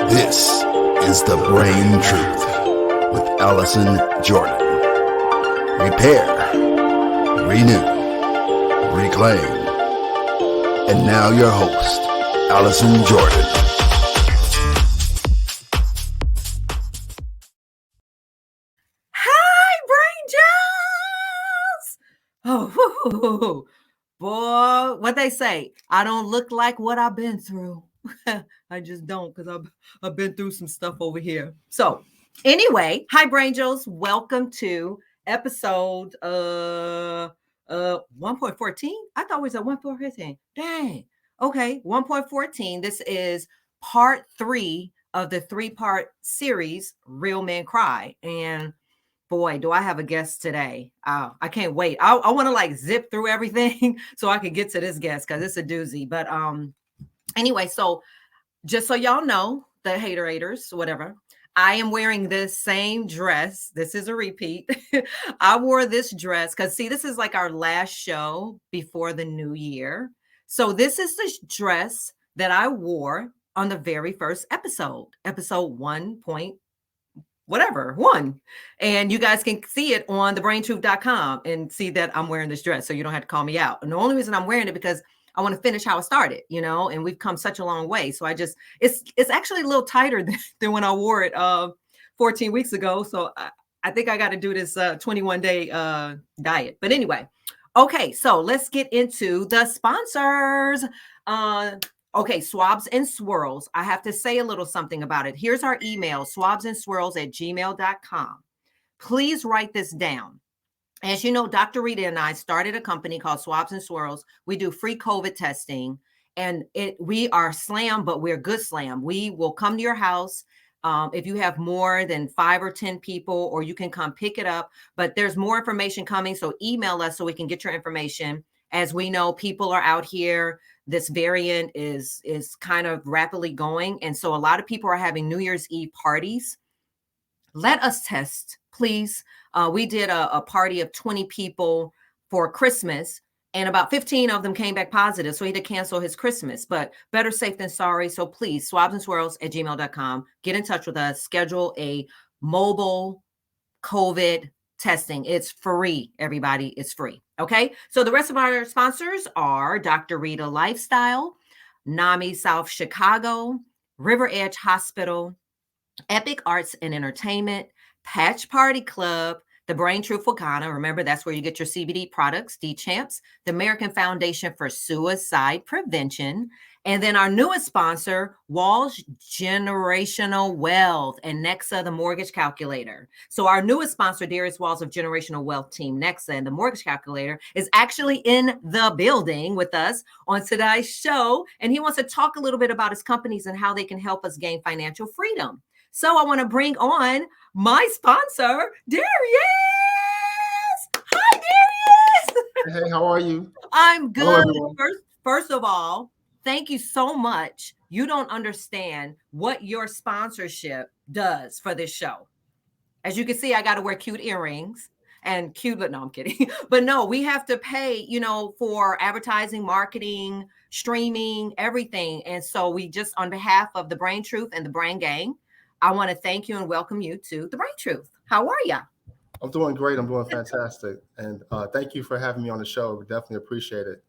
This is The Brain Truth with Allison Jordan. Repair, renew, reclaim. And now your host, Allison Jordan. Hi, Brain Jazz! Oh, boy, what they say, I don't look like what I've been through. I just don't, because I've been through some stuff over here. So anyway, hi, Brain Jazz. Welcome to episode 1.14. I thought it was at 1.14. Dang. Okay, 1.14. This is part 3 of the 3-part series, Real Men Cry. And boy, do I have a guest today. I can't wait. I want to like zip through everything so I can get to this guest because it's a doozy. But anyway, so just so y'all know, the haterators, whatever, I am wearing this same dress. This is a repeat. I wore this dress because, see, this is like our last show before the new year. So this is the dress that I wore on the very first episode 1.1. And you guys can see it on thebraintruth.com and see that I'm wearing this dress. So you don't have to call me out. And the only reason I'm wearing it because I want to finish how I started, and we've come such a long way. So it's actually a little tighter than when I wore it 14 weeks ago. So I think I got to do this 21-day diet. But anyway, okay, so let's get into the sponsors. Okay, Swabs and Swirls. I have to say a little something about it. Here's our email, swabsandswirls@gmail.com. Please write this down. As you know, Dr. Rita and I started a company called Swabs and Swirls. We do free COVID testing, and we are slam, but we're good slam. We will come to your house if you have more than 5 or 10 people, or you can come pick it up. But there's more information coming, so email us so we can get your information. As we know, people are out here. This variant is kind of rapidly going, and so a lot of people are having New Year's Eve parties. Let us test, please. We did a party of 20 people for Christmas, and about 15 of them came back positive. So he had to cancel his Christmas, but better safe than sorry. So please, swabsandswirls@gmail.com. Get in touch with us. Schedule a mobile COVID testing. It's free, everybody. It's free. Okay. So the rest of our sponsors are Dr. Rita Lifestyle, NAMI South Chicago, River Edge Hospital, Epic Arts and Entertainment, Patch Party Club, the Brain Truth for Ghana. Remember, that's where you get your CBD products, D-Champs, the American Foundation for Suicide Prevention, and then our newest sponsor, Walsh Generational Wealth and Nexa, the mortgage calculator. So our newest sponsor, Darius Walls of Generational Wealth Team Nexa and the mortgage calculator, is actually in the building with us on today's show. And he wants to talk a little bit about his companies and how they can help us gain financial freedom. So I want to bring on my sponsor, Darius. Hi, Darius. Hey, how are you? I'm good. Hello, First of all, thank you so much. You don't understand what your sponsorship does for this show. As you can see, I got to wear cute earrings and cute, but no, I'm kidding. But no, we have to pay, for advertising, marketing, streaming, everything. And so we just, on behalf of the Brain Truth and the Brain Gang, I want to thank you and welcome you to the Brain Truth. How are you? I'm doing great. I'm doing fantastic. And thank you for having me on the show. We definitely appreciate it.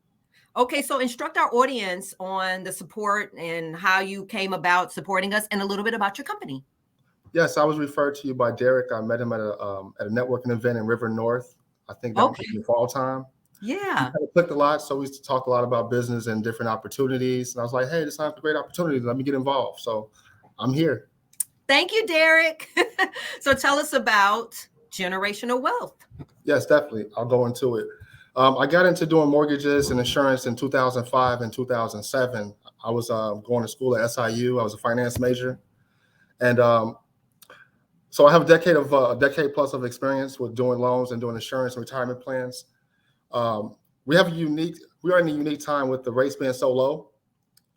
Okay, so instruct our audience on the support and how you came about supporting us and a little bit about your company. Yes, I was referred to you by Derek. I met him at a networking event in River North. I think that was in the fall time. Yeah. We kind of clicked a lot. So we used to talk a lot about business and different opportunities. And I was like, hey, this sounds like a great opportunity. Let me get involved. So I'm here. Thank you, Derek. So tell us about generational wealth. Yes, definitely. I'll go into it. I got into doing mortgages and insurance in 2005 and 2007. I was going to school at SIU. I was a finance major. And so I have a decade plus of experience with doing loans and doing insurance and retirement plans. We are in a unique time with the rates being so low.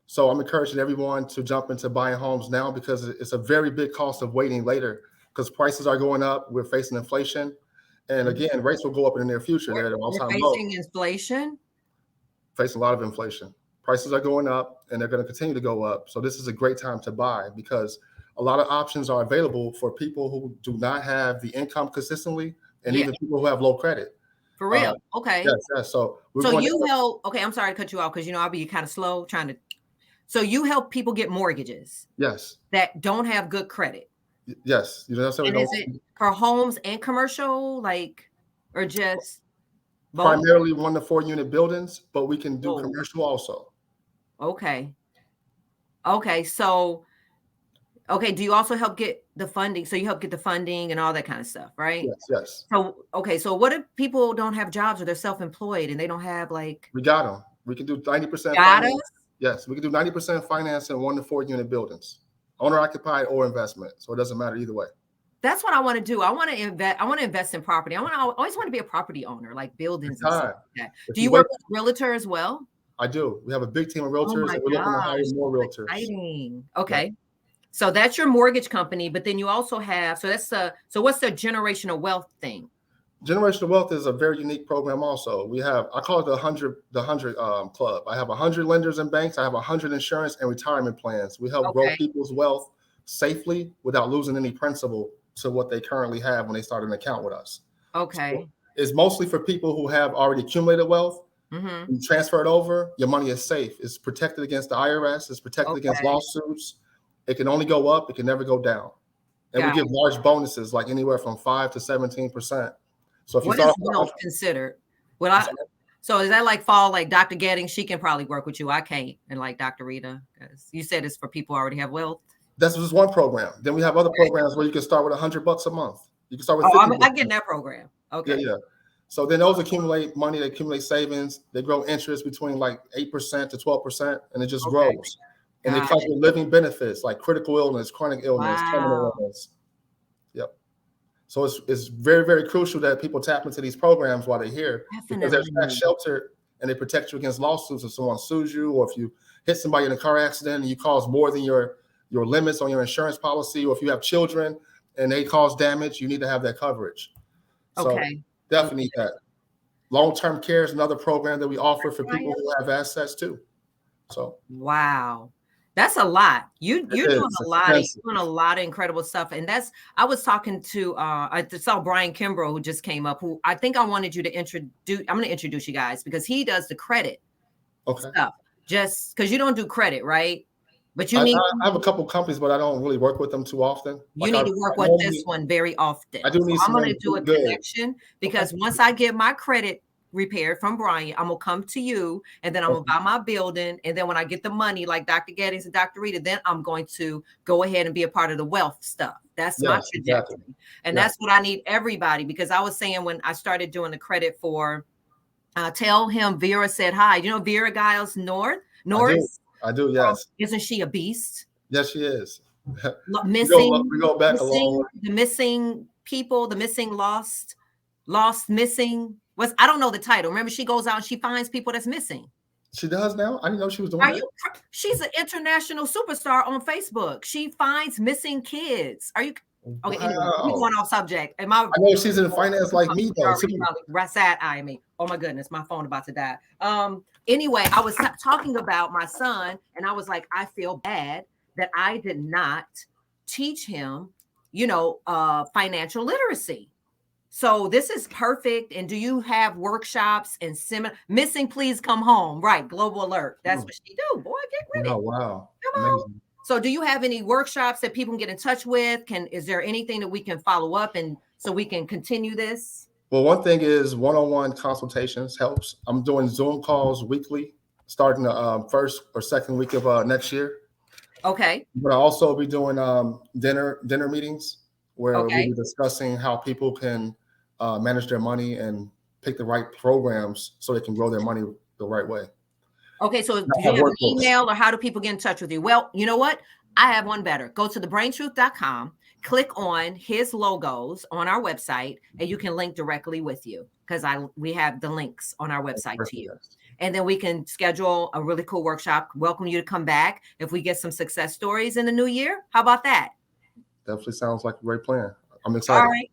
So I'm encouraging everyone to jump into buying homes now because it's a very big cost of waiting later because prices are going up. We're facing inflation. And again, rates will go up in the near future. They're at an all-time low. Facing inflation? Facing a lot of inflation. Prices are going up and they're going to continue to go up. So this is a great time to buy because a lot of options are available for people who do not have the income consistently, and Yeah. even people who have low credit. For real. Okay. Yes. So we're So going you to, help, okay, I'm sorry to cut you off because I'll be kind of slow trying to. So you help people get mortgages yes, that don't have good credit. yes. You know, so we And don't is it for homes and commercial, like, or just both? primarily 1 to 4 unit buildings, but we can do Whoa. commercial also. Okay. Okay. So, okay. Do you also help get the funding? So you help get the funding and all that kind of stuff, right? Yes. So, okay. So what if people don't have jobs or they're self-employed and they don't have like We got them. We can do 90% got us? finance. Yes, we can do 90% finance in 1 to 4 unit buildings, owner occupied or investment. So it doesn't matter either way. That's what I want to do. I want to invest. I want to invest in property. I always want to be a property owner, like buildings and stuff like that. If Do you you work with realtor as well? I do. We have a big team of Oh realtors, my and we're looking to hire gosh, more realtors. exciting. Okay. So that's your mortgage company, but then you also have, so what's the generational wealth thing? Generational wealth is a very unique program. Also, we have, I call it the 100 club. I have 100 lenders and banks. I have 100 insurance and retirement plans. We help grow people's wealth safely without losing any principal to what they currently have when they start an account with us. Okay. So it's mostly for people who have already accumulated wealth. Mm-hmm. You transfer it over, your money is safe. It's protected against the IRS. It's protected against lawsuits. It can only go up. It can never go down. And we give large bonuses, like anywhere from 5 to 17%. So if you what start is wealth considered? So is that like like Dr. Gettings? She can probably work with you. I can't. And like Dr. Rita, because you said it's for people who already have wealth. That's just one program. Then we have other programs where you can start with $100 a month. You can start with 50 I get in that program. Okay. Yeah. So then those accumulate money, they accumulate savings, they grow interest between like 8% to 12%, and it just grows. And it comes with living benefits like critical illness, chronic illness, terminal illness. Yep. So it's very, very crucial that people tap into these programs while they're here, because they're tax sheltered and they protect you against lawsuits if someone sues you, or if you hit somebody in a car accident and you cause more than your limits on your insurance policy, or if you have children and they cause damage, you need to have that coverage. So definitely need that. Long-term care is another program that we offer for people who have assets too. So wow. That's a lot. You're doing a lot. You're doing a lot of incredible stuff. And I was talking to I saw Brian Kimbrough, who just came up, who I think I wanted you to introduce. I'm going to introduce you guys because he does the credit stuff. Just because you don't do credit, right? But you need. I have a couple companies, but I don't really work with them too often. You need to work with this one very often. I do need. I'm going to do a connection because once I get my credit repaired from Brian, I'm gonna come to you, and then I'm gonna buy my building, and then when I get the money, like Dr. Gettings and Dr. Rita, then I'm going to go ahead and be a part of the wealth stuff. That's my trajectory, and that's what I need everybody. Because I was saying when I started doing the credit for, tell him Vera said hi. You know Vera Giles Norris? I do. Yes. Isn't she a beast? Yes, she is. Missing. We go back a long way. The missing people, the missing lost, missing. I don't know the title. Remember, she goes out and she finds people that's missing. She does now? I didn't know she was doing that. She's an international superstar on Facebook. She finds missing kids. Are you okay? Wow. Anyway, we're going off subject. I know she's in finance like me though. Sad-eye me. Oh my goodness, my phone about to die. Anyway, I was talking about my son, and I was like, I feel bad that I did not teach him, financial literacy. So this is perfect. And do you have workshops and missing, please come home. Right. Global alert. That's what she do. Boy, get ready. Oh, wow. Come on. So do you have any workshops that people can get in touch with? Is there anything that we can follow up and so we can continue this? Well, one thing is one-on-one consultations helps. I'm doing Zoom calls weekly, starting the first or second week of next year. Okay. But I'll also be doing dinner meetings where we'll be discussing how people can manage their money and pick the right programs so they can grow their money the right way. Okay, so do you have an email or how do people get in touch with you? Well, you know what? I have one better. Go to thebraintruth.com, click on his logos on our website, and you can link directly with you because we have the links on our website to you. And then we can schedule a really cool workshop. Welcome you to come back if we get some success stories in the new year. How about that? Definitely sounds like a great plan. I'm excited. All right.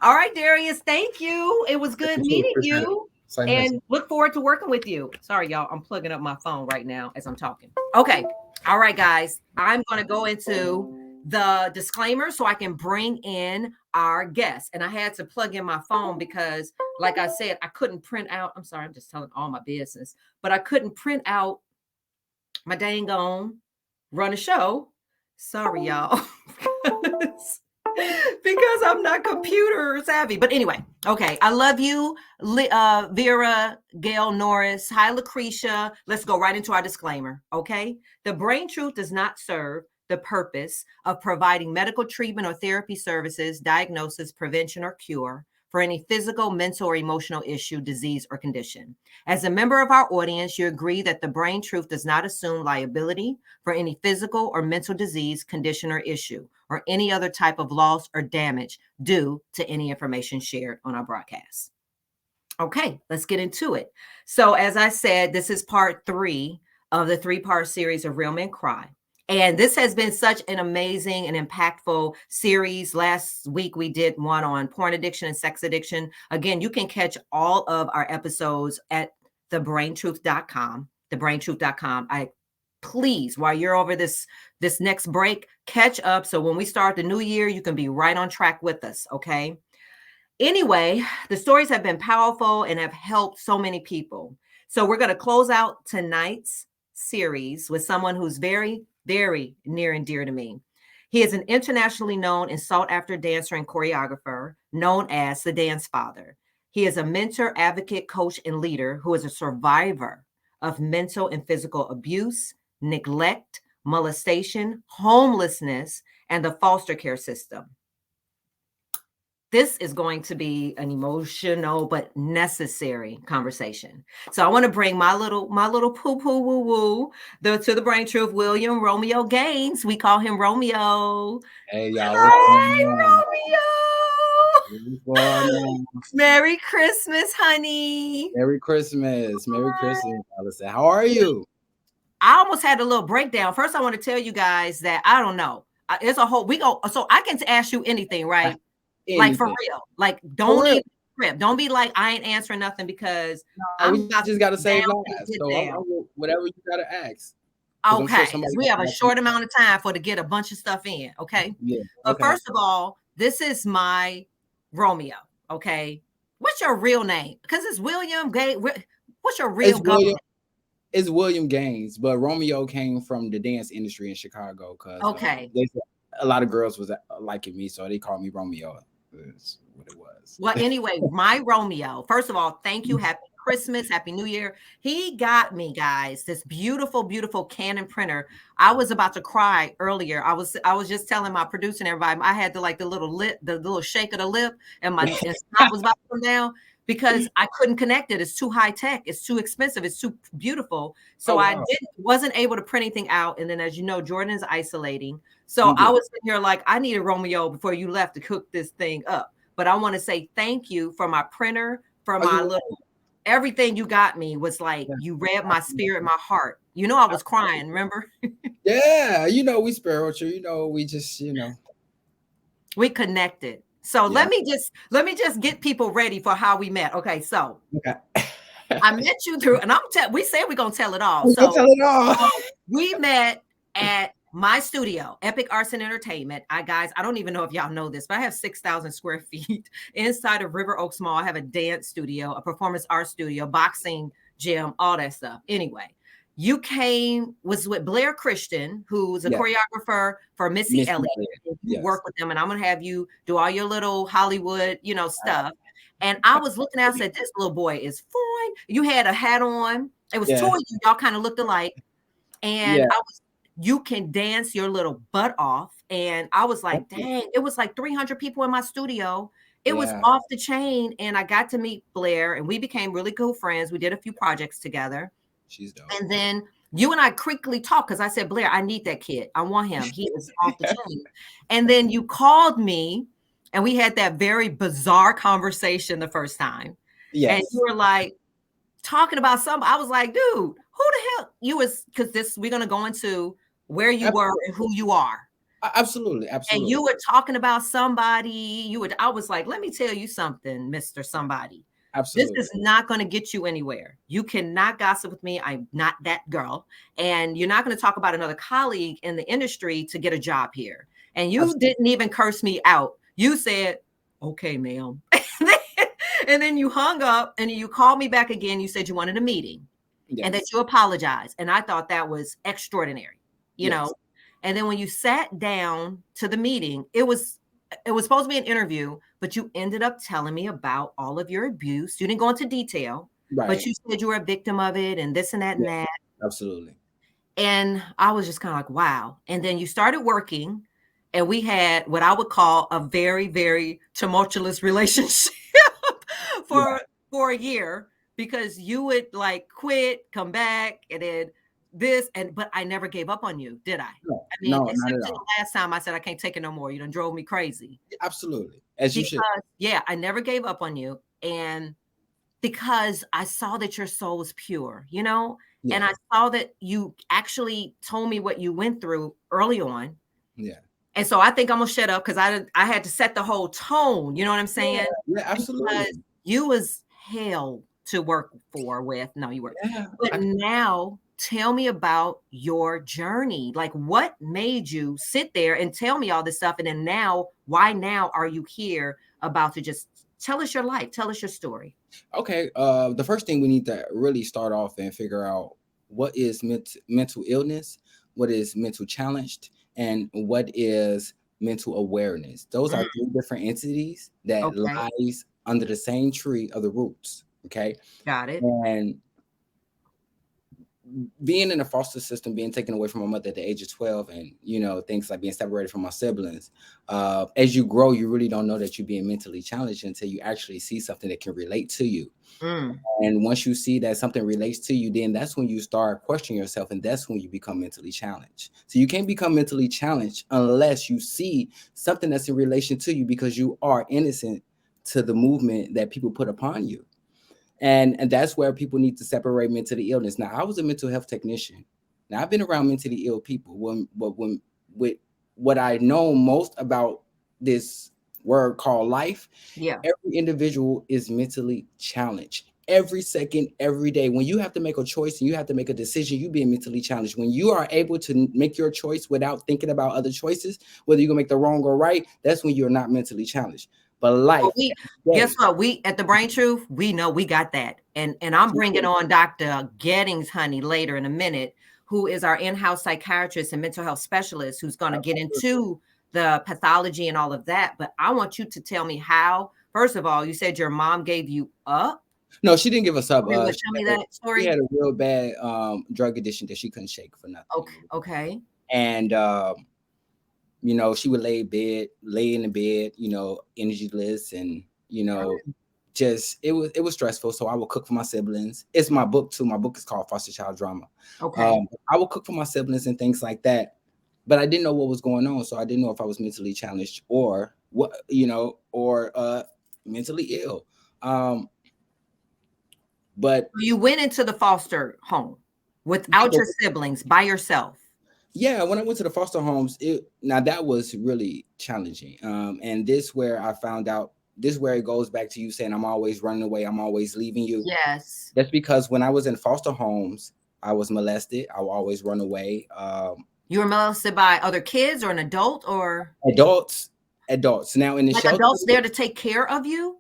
All right, Darius. Thank you. It was good meeting you. And look forward to working with you. Sorry, y'all. I'm plugging up my phone right now as I'm talking. Okay. All right, guys. I'm going to go into the disclaimer so I can bring in our guests. And I had to plug in my phone because, like I said, I couldn't print out. I'm sorry, I'm just telling all my business, but I couldn't print out my dang on run a show. Sorry, y'all. Because I'm not computer savvy. But anyway, okay. I love you, Vera, Gail Norris. Hi, Lucretia. Let's go right into our disclaimer, okay? The Brain Truth does not serve the purpose of providing medical treatment or therapy services, diagnosis, prevention, or cure for any physical, mental, or emotional issue, disease, or condition. As a member of our audience, you agree that the Brain Truth does not assume liability for any physical or mental disease, condition, or issue, or any other type of loss or damage due to any information shared on our broadcast. Okay, let's get into it. So, as I said, this is part 3 of the 3-part series of Real Men Cry. And this has been such an amazing and impactful series. Last week, we did one on porn addiction and sex addiction. Again, you can catch all of our episodes at thebraintruth.com, thebraintruth.com. Please, while you're over this next break, catch up. So when we start the new year, you can be right on track with us, okay? Anyway, the stories have been powerful and have helped so many people. So we're going to close out tonight's series with someone who's very, very near and dear to me. He is an internationally known and sought after dancer and choreographer known as the Dance Father. He is a mentor, advocate, coach, and leader who is a survivor of mental and physical abuse, neglect, molestation, homelessness, and the foster care system. This is going to be an emotional but necessary conversation. So I want to bring my little poo-poo woo-woo to the Brain Truth, William Romeo Gaines. We call him Romeo. Hey, y'all. Hi, Romeo. What's Merry Christmas, honey. Merry Christmas. Merry Christmas, Allison. How are you? I almost had a little breakdown. First, I want to tell you guys that I don't know. It's a whole, so I can ask you anything, right? Anything. Like for real. Like don't leave the script. Don't be like, I ain't answering nothing because we just got to save lives. So whatever you got to ask. Okay. Sure we have a short amount of time to get a bunch of stuff in. Okay. Yeah. But first of all, this is my Romeo. Okay. What's your real name? Because it's William Gaines. What's your real name? It's William Gaines, but Romeo came from the dance industry in Chicago because a lot of girls was liking me, so they called me Romeo. That's what it was. Well, anyway, my Romeo. First of all, thank you. Happy Christmas, Happy New Year. He got me, guys, this beautiful, beautiful Canon printer. I was about to cry earlier. I was just telling my producer and everybody, I had the little shake of the lip, and my snot was about to come down because I couldn't connect it. It's too high tech. It's too expensive. It's too beautiful. So I wasn't able to print anything out. And then, as you know, Jordan is isolating. So I was sitting here like, I need a Romeo before you left to cook this thing up. But I want to say thank you for my printer, for my little, everything you got me was like, you read my spirit, my heart. You know, I was crying, remember? Yeah, we spiritual, we just, we connected. So let me just get people ready for how we met. Okay, so I met you through, and we said we're gonna tell it all. So tell it all. We met at my studio, Epic Arts and Entertainment. I don't even know if y'all know this, but I have 6,000 square feet inside of River Oaks Mall. I have a dance studio, a performance art studio, boxing gym, all that stuff. Anyway, you was with Blair Christian, who's a choreographer for Missy Elliott. You work with them, and I'm going to have you do all your little Hollywood, stuff. And I was looking at, I said, this little boy is fine. You had a hat on. It was two of you. Y'all kind of looked alike. And you can dance your little butt off. And I was like, dang, it was like 300 people in my studio. It was off the chain. And I got to meet Blair, and we became really good friends. We did a few projects together. She's dope. And then you and I quickly talked because I said, Blair, I need that kid. I want him. He is off the chain. And then you called me, and we had that very bizarre conversation the first time. Yes. And you were like talking about something. I was like, dude, who the hell you was? Because we're going to go into where you were and who you are. Absolutely. And you were talking about somebody. I was like, let me tell you something, Mr. Somebody. Absolutely. This is not going to get you anywhere. You cannot gossip with me. I'm not that girl. And you're not going to talk about another colleague in the industry to get a job here. And you didn't even curse me out. You said, okay, ma'am. And then you hung up and you called me back again. You said you wanted a meeting and that you apologized. And I thought that was extraordinary, you know? And then when you sat down to the meeting, it was supposed to be an interview, but you ended up telling me about all of your abuse. You didn't go into detail, but you said you were a victim of it and this and that and that. Absolutely. And I was just kind of like, wow. And then you started working and we had what I would call a very, very tumultuous relationship for a year, because you would like quit, come back, and then this, but I never gave up on you, did I? No, I mean, not except at the all. last time I said I can't take it no more. You done drove me crazy. Absolutely. As you should. Yeah, I never gave up on you. And because I saw that your soul was pure, you know? And I saw that you actually told me what you went through early on. Yeah. And so I think I'm gonna shut up because I had to set the whole tone. You know what I'm saying? Yeah, absolutely. Because you was hell to work with. No, you weren't. Yeah, but now tell me about your journey. Like, what made you sit there and tell me all this stuff? And then now, why now are you here about to just tell us your life? Tell us your story. Okay. The first thing we need to really start off and figure out what is mental illness, what is mental challenged, and what is mental awareness. Those are three different entities that lies under the same tree of the roots. Okay. Got it. And being in a foster system, being taken away from my mother at the age of 12, and things like being separated from my siblings, as you grow, you really don't know that you're being mentally challenged until you actually see something that can relate to you. And once you see that something relates to you, then that's when you start questioning yourself, and that's when you become mentally challenged. So you can't become mentally challenged unless you see something that's in relation to you, because you are innocent to the movement that people put upon you. And that's where people need to separate mentally illness. Now, I was a mental health technician. Now, I've been around mentally ill people. With what I know most about this word called life, every individual is mentally challenged. Every second, every day. When you have to make a choice and you have to make a decision, you're being mentally challenged. When you are able to make your choice without thinking about other choices, whether you're going to make the wrong or right, that's when you're not mentally challenged. But life, guess what? We at the Brain Truth, we know we got that. And I'm bringing on Dr. Gettings, honey, later in a minute, who is our in-house psychiatrist and mental health specialist, who's going to get into the pathology and all of that. But I want you to tell me how. First of all, you said your mom gave you up. No, she didn't give us up. Tell me that story. She had a real bad drug addiction that she couldn't shake for nothing. Okay. And she would lay in the bed, energyless, and just it was stressful. So I would cook for my siblings. It's my book too. My book is called Foster Child Drama. Okay. I would cook for my siblings and things like that, but I didn't know what was going on. So I didn't know if I was mentally challenged or what, or mentally ill. But you went into the foster home without your siblings, by yourself. Yeah, when I went to the foster homes, that was really challenging. And this where I found out, this where it goes back to you saying I'm always running away, I'm always leaving you. Yes. That's because when I was in foster homes, I was molested. I would always run away. You were molested by other kids or an adult or? Adults. Now in the shelter, adults there to take care of you?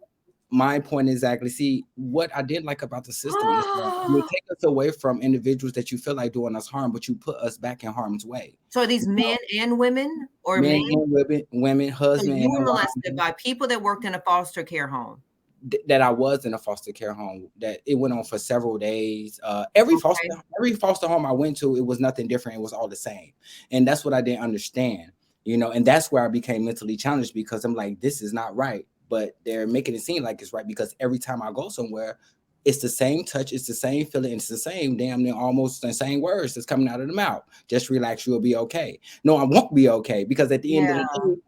My point exactly. See, what I did like about the system is that you take us away from individuals that you feel like doing us harm, but you put us back in harm's way. So are these men and women, or men and women, husband. So you were molested by people that worked in a foster care home. That I was in a foster care home. That it went on for several days. Every foster home I went to, it was nothing different. It was all the same, and that's what I didn't understand. And that's where I became mentally challenged, because I'm like, this is not right. But they're making it seem like it's right, because every time I go somewhere, it's the same touch, it's the same feeling, it's the same damn near almost the same words that's coming out of the mouth. Just relax, you'll be okay. No, I won't be okay, because at the end of the day,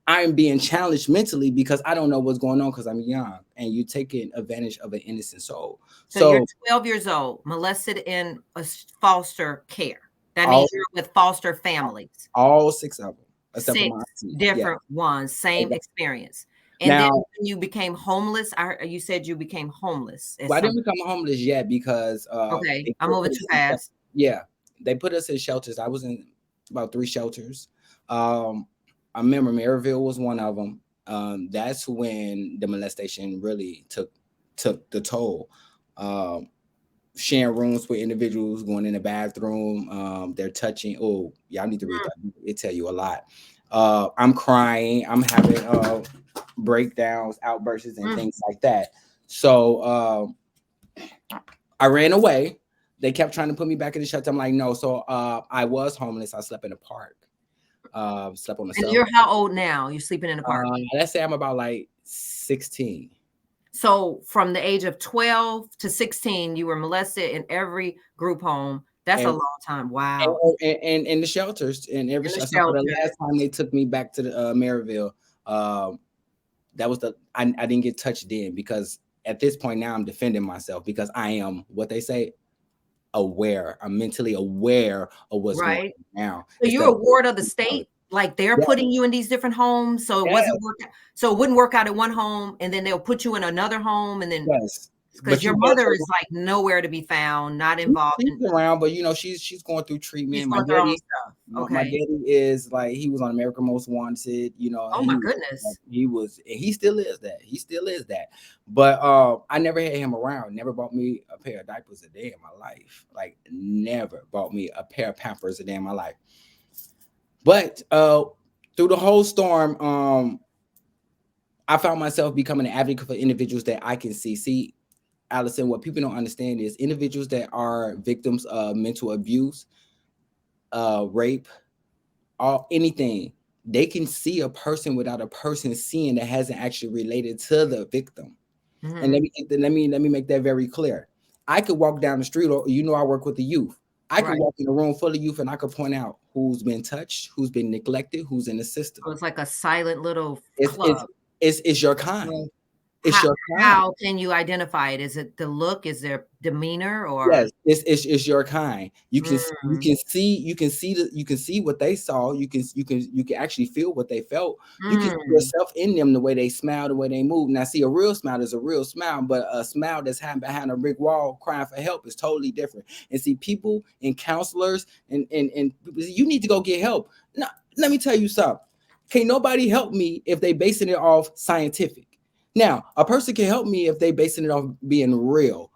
I'm being challenged mentally because I don't know what's going on, because I'm young, and you're taking advantage of an innocent soul. So you're 12 years old, molested in a foster care. That means you're with foster families. All 6 of them. Except 6 different ones, same experience. And then when you became homeless, you said you became homeless. Well, I didn't become homeless yet because I'm moving too fast. Yeah, they put us in shelters. I was in about 3 shelters. I remember Maryville was one of them. That's when the molestation really took the toll. Um, Sharing rooms with individuals, going in the bathroom, they're touching. Oh, y'all need to read that. It tell you a lot. I'm crying. I'm having breakdowns, outbursts, and things like that. So I ran away. They kept trying to put me back in the shelter. I'm like, no. So I was homeless. I slept in the park. Slept on the And cell. you're how old now? You're sleeping in a park. Let's say I'm about like 16. So from the age of 12 to 16, you were molested in every group home. That's a long time. Wow. And in the shelters, and every shelter. So the last time they took me back to the Maryville, that was I didn't get touched then, because at this point now I'm defending myself, because I am, what they say, aware. I'm mentally aware of what's going on now. So you're a ward of the state? Like they're putting you in these different homes, so it wasn't work. So it wouldn't work out at one home, and then they'll put you in another home, and then because your mother is like nowhere to be found, not involved. She's around, but you know she's going through treatment. My daddy, my daddy is like, he was on America's Most Wanted. You know. Oh my goodness. He was, and he still is that. He still is that. But I never had him around. Never bought me a pair of diapers a day in my life. Like never bought me a pair of Pampers a day in my life. But through the whole storm, I found myself becoming an advocate for individuals that I can see. See, Allison, what people don't understand is individuals that are victims of mental abuse, rape, or anything, they can see a person without a person seeing that hasn't actually related to the victim. And let me make that very clear. I could walk down the street, or I work with the youth. I could walk in a room full of youth and I could point out who's been touched, who's been neglected, who's in the system. So it's like a silent little club. It's your kind. How can you identify it? Is it the look? Is there demeanor? Or yes, it's your kind. You can see what they saw. You can actually feel what they felt. You can see yourself in them, the way they smile, the way they move. Now, see, a real smile is a real smile, but a smile that's behind a brick wall crying for help is totally different. And see, people and counselors and people say, you need to go get help. Now, let me tell you something. Can't nobody help me if they basing it off scientific. Now, a person can help me if they basing it off being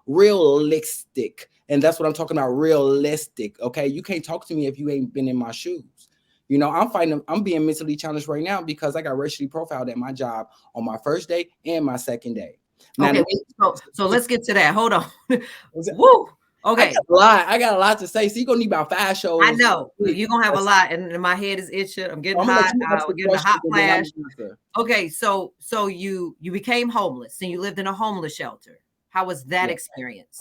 realistic. And that's what I'm talking about, realistic. Okay. You can't talk to me if you ain't been in my shoes. You know, I'm being mentally challenged right now because I got racially profiled at my job on my first day and my second day. Now, okay. So let's get to that. Hold on. Woo. Okay. I got a lot to say. So you're gonna need about 5 shows. I know. You're gonna have a lot, and my head is itching. I'm getting hot. I'm getting a hot flash. Okay, so you became homeless and you lived in a homeless shelter. How was that experience?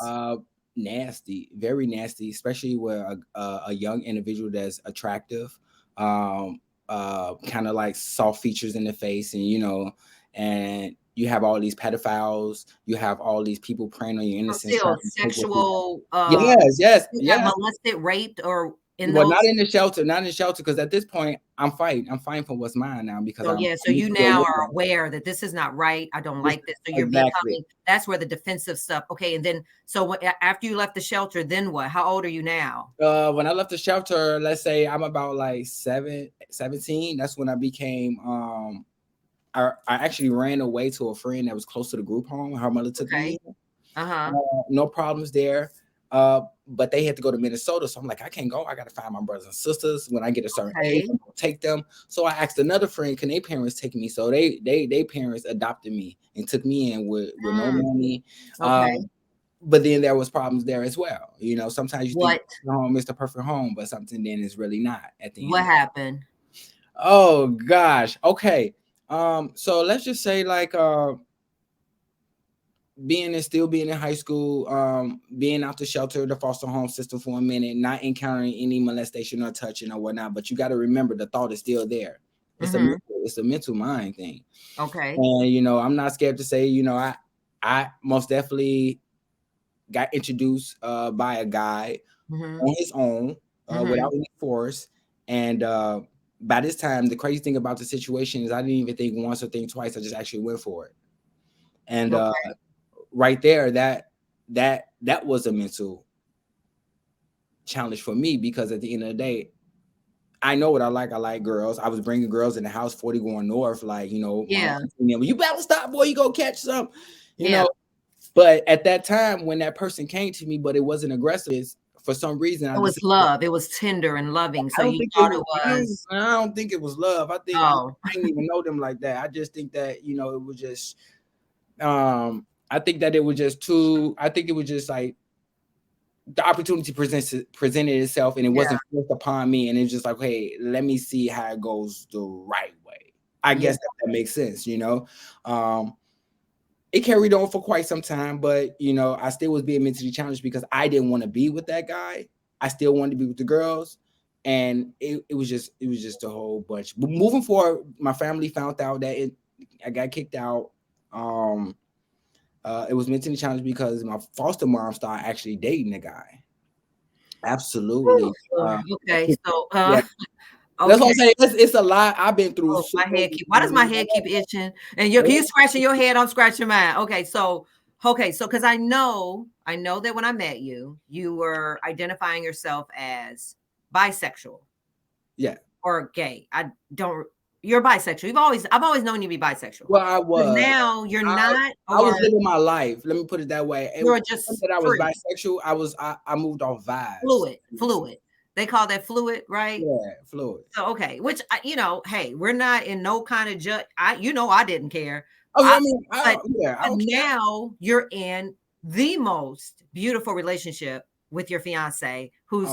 Nasty, very nasty, especially with a young individual that's attractive, kind of like soft features in the face, and and you have all these pedophiles, you have all these people preying on your innocence. Still sexual, yes. molested, raped, or not in the shelter, because at this point I'm fighting for what's mine now, because so you now are aware that this is not right. I don't like this. So you're becoming, that's where the defensive stuff. Okay, and then so after you left the shelter, then what? How old are you now? When I left the shelter, let's say I'm about like 17. That's when I became I actually ran away to a friend that was close to the group home. Her mother took me in. No problems there. But they had to go to Minnesota. So I'm like, I can't go. I got to find my brothers and sisters. When I get a certain age, I'm gonna take them. So I asked another friend, can their parents take me? So they parents adopted me and took me in with no money. But then there was problems there as well. Sometimes you think the home is the perfect home, but something then is really not at the end. What happened? Oh gosh. Okay. So let's just say like being in high school, being out the shelter, the foster home system for a minute, not encountering any molestation or touching or whatnot. But you got to remember, the thought is still there. It's a mental mind thing. Okay. And I'm not scared to say, I most definitely got introduced by a guy on his own without any force. And by this time, the crazy thing about the situation is I didn't even think once or think twice. I just actually went for it. And right there, that was a mental challenge for me, because at the end of the day, I know what I like. I like girls. I was bringing girls in the house, 40 going north. Like, you know, Yeah. you better stop, boy. You go catch some, you Yeah. know. But at that time, when that person came to me, but it wasn't aggressive, for some reason, It was love. It was tender and loving. So you thought it was. I don't think it was love. I think Oh. I didn't even know them like that. I just think that, you know, it was just I think that it was just too, I think it was just like the opportunity presented itself, and it wasn't forced upon me, and it's just like, hey, let me see how it goes the right way. I guess that makes sense, you know. It carried on for quite some time, but you know, I still was being mentally challenged because I didn't want to be with that guy. I still wanted to be with the girls, and it was just a whole bunch. But moving forward, my family found out that I got kicked out. It was mentally challenged because my foster mom started actually dating the guy. Absolutely. Okay, so Yeah. That's what I'm saying. It's a lot. I've been through. Oh, my head why does my head keep itching? And you scratching your head? I'm scratching mine. Okay, so because I know that when I met you, you were identifying yourself as bisexual. Yeah. Or gay. You're bisexual. I've always known you to be bisexual. Well, I was. But now you're not. I was living my life. Let me put it that way. You're just that I was free. bisexual. I moved off vibes. Fluid. They call that fluid, right? Yeah, fluid. So okay, which you know, hey, we're not in no kind of judge. I didn't care. Oh, now you're in the most beautiful relationship with your fiance, who's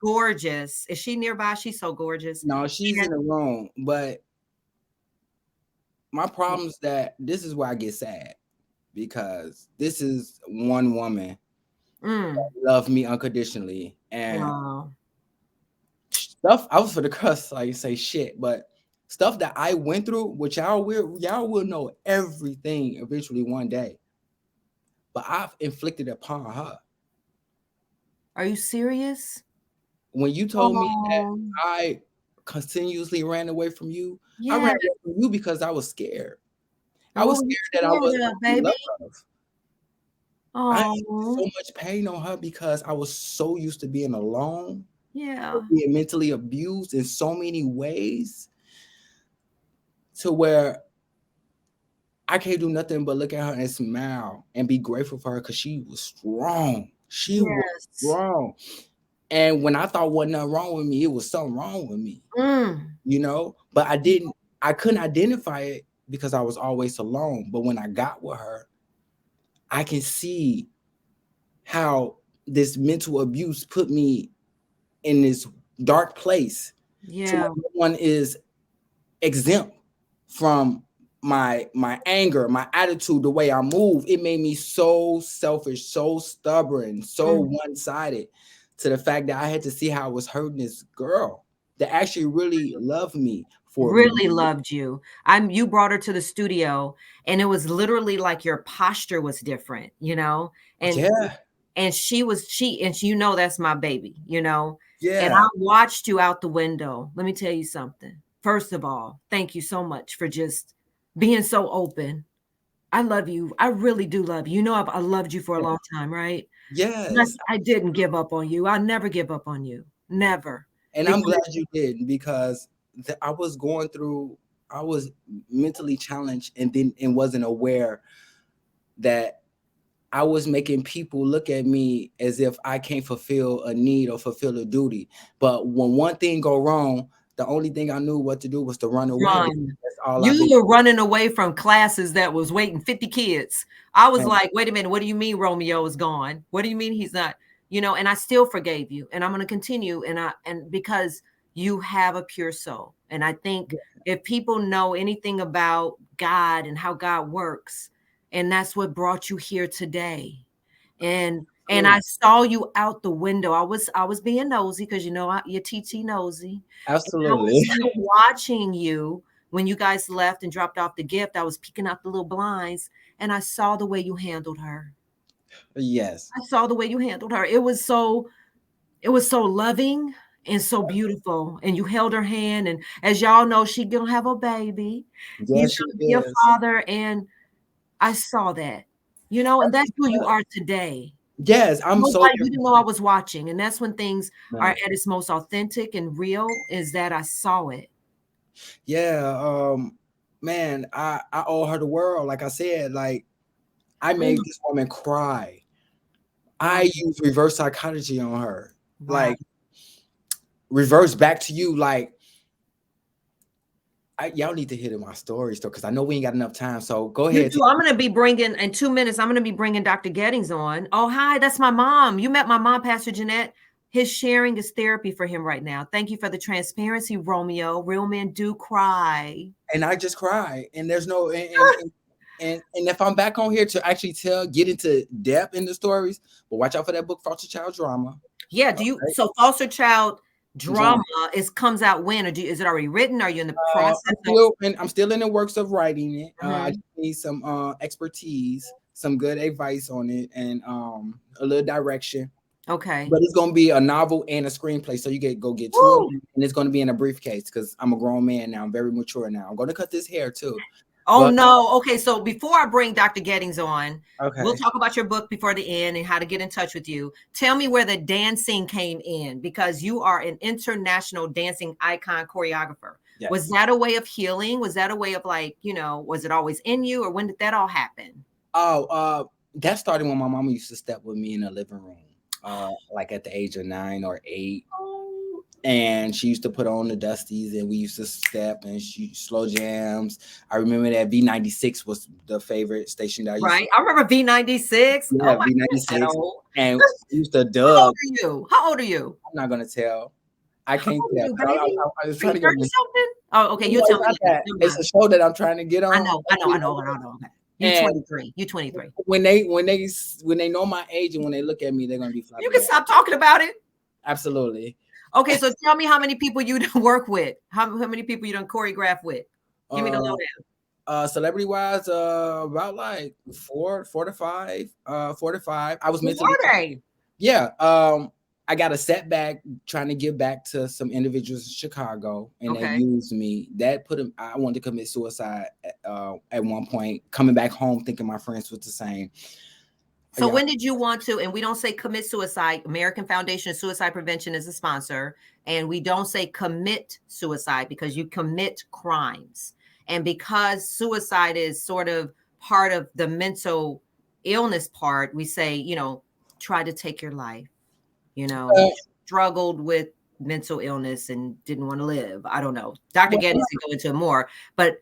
gorgeous. Is she nearby? She's so gorgeous. No, she's in the room. But my problem is that this is where I get sad, because this is one woman that loved me unconditionally, and stuff. I was for the cuss, like you say shit, but stuff that I went through, which y'all will know everything eventually one day. But I've inflicted upon her. Are you serious? When you told me that I continuously ran away from you, I ran away from you because I was scared. I was scared that I wasn't going to love. I had so much pain on her because I was so used to being alone. Yeah. Being mentally abused in so many ways, to where I can't do nothing but look at her and smile and be grateful for her, because she was strong. She was strong. And when I thought wasn't nothing wrong with me, it was something wrong with me. You know, but I couldn't identify it because I was always alone. But when I got with her, I can see how this mental abuse put me in this dark place. Yeah. So one is exempt from my anger, my attitude, the way I move. It made me so selfish, so stubborn, so one-sided, to the fact that I had to see how I was hurting this girl that actually really loved me. Loved you. You brought her to the studio, and it was literally like your posture was different, you know? And you know, that's my baby, you know? Yeah. And I watched you out the window. Let me tell you something. First of all, thank you so much for just being so open. I love you. I really do love you. You know, I loved you for a long time, right? Yes. I didn't give up on you. I'll never give up on you. Never. And I'm glad you did, because I was mentally challenged, and wasn't aware that I was making people look at me as if I can't fulfill a need or fulfill a duty. But when one thing go wrong, the only thing I knew what to do was to run away. That's all. You were running away from classes that was waiting 50 kids. I was like, wait a minute, what do you mean Romeo is gone? What do you mean he's not? You know, and I still forgave you, and I'm going to continue. And because you have a pure soul. And I think if people know anything about God and how God works, and that's what brought you here today. And I saw you out the window. I was being nosy, because you know you're TT nosy. Absolutely. I was watching you when you guys left and dropped off the gift. I was peeking out the little blinds, and I saw the way you handled her. Yes. I saw the way you handled her. It was so loving and so beautiful. And you held her hand, and as y'all know, she gonna have a baby. Yes, she is. Your father, and I saw that, you know, and that's who you are today. Yes, I'm so Nobody, you didn't know I was watching, and that's when things are no. at its most authentic and real. Is that I saw it. Yeah, man, I owe her the world. Like I said, like I made Mm. this woman cry. Wow. I used reverse psychology on her. Wow. Like reverse back to you. Like y'all need to hear my stories though, because I know we ain't got enough time. So go You ahead. do. I'm going to be bringing in 2 minutes. I'm going to be bringing Dr. Gettings on. Oh, hi. That's my mom. You met my mom, Pastor Jeanette. His sharing is therapy for him right now. Thank you for the transparency, Romeo. Real men do cry. And I just cry. And there's no and if I'm back on here to actually get into depth in the stories, but watch out for that book, Foster Child Drama. Yeah. Do you? Okay? So foster child drama comes out when, or is it already written? Are you in the process? I'm still in the works of writing it. I Mhm. just need some expertise, some good advice on it, and a little direction. Okay. But it's gonna be a novel and a screenplay, so you go get two Woo! of them, and it's gonna be in a briefcase because I'm a grown man now. I'm very mature now. I'm gonna cut this hair too. Oh But no. Okay. So before I bring Dr. Gettings on, we'll okay, talk about your book before the end and how to get in touch with you. Tell me where the dancing came in, because you are an international dancing icon choreographer. yes. Was that a way of healing? Was that a way of like, was it always in you, or when did that all happen? Oh, that started when my mama used to step with me in the living room, like at the age of 9 or 8. Oh, And she used to put on the dusties and we used to step and she slow jams. I remember that V96 was the favorite station that I used right. I remember V96. to, Oh yeah, my goodness, that V96. old. And we used to How old dub. are you? How old are you? I'm not gonna tell. I How can't old are tell. you, 'Cause baby? I was Are trying you to 30 get something? Oh, okay. no, You it's tell me not later. that. Never It's mind. a show that I'm trying to get I on. know. Okay. You And 23. You 23. when they know my age and when they look at me, they're gonna be You can flabbergasted. stop talking about it. Absolutely. Okay, so tell me how many people you done work with. How many people you done choreograph with? Give me the lowdown. Celebrity wise, about like 4 to 5. 4 to 5. I was Who mentally, are they? yeah. I got a setback trying to give back to some individuals in Chicago, and they Okay. used me. That put them. I wanted to commit suicide at one point. Coming back home, thinking my friends was the same. So Yeah. when did you want to, and we don't say commit suicide, American Foundation of Suicide Prevention is a sponsor, and we don't say commit suicide because you commit crimes. And because suicide is sort of part of the mental illness part, we say, try to take your life. Uh, Struggled with mental illness and didn't want to live. I don't know. Dr. well, Gettings can go into more, but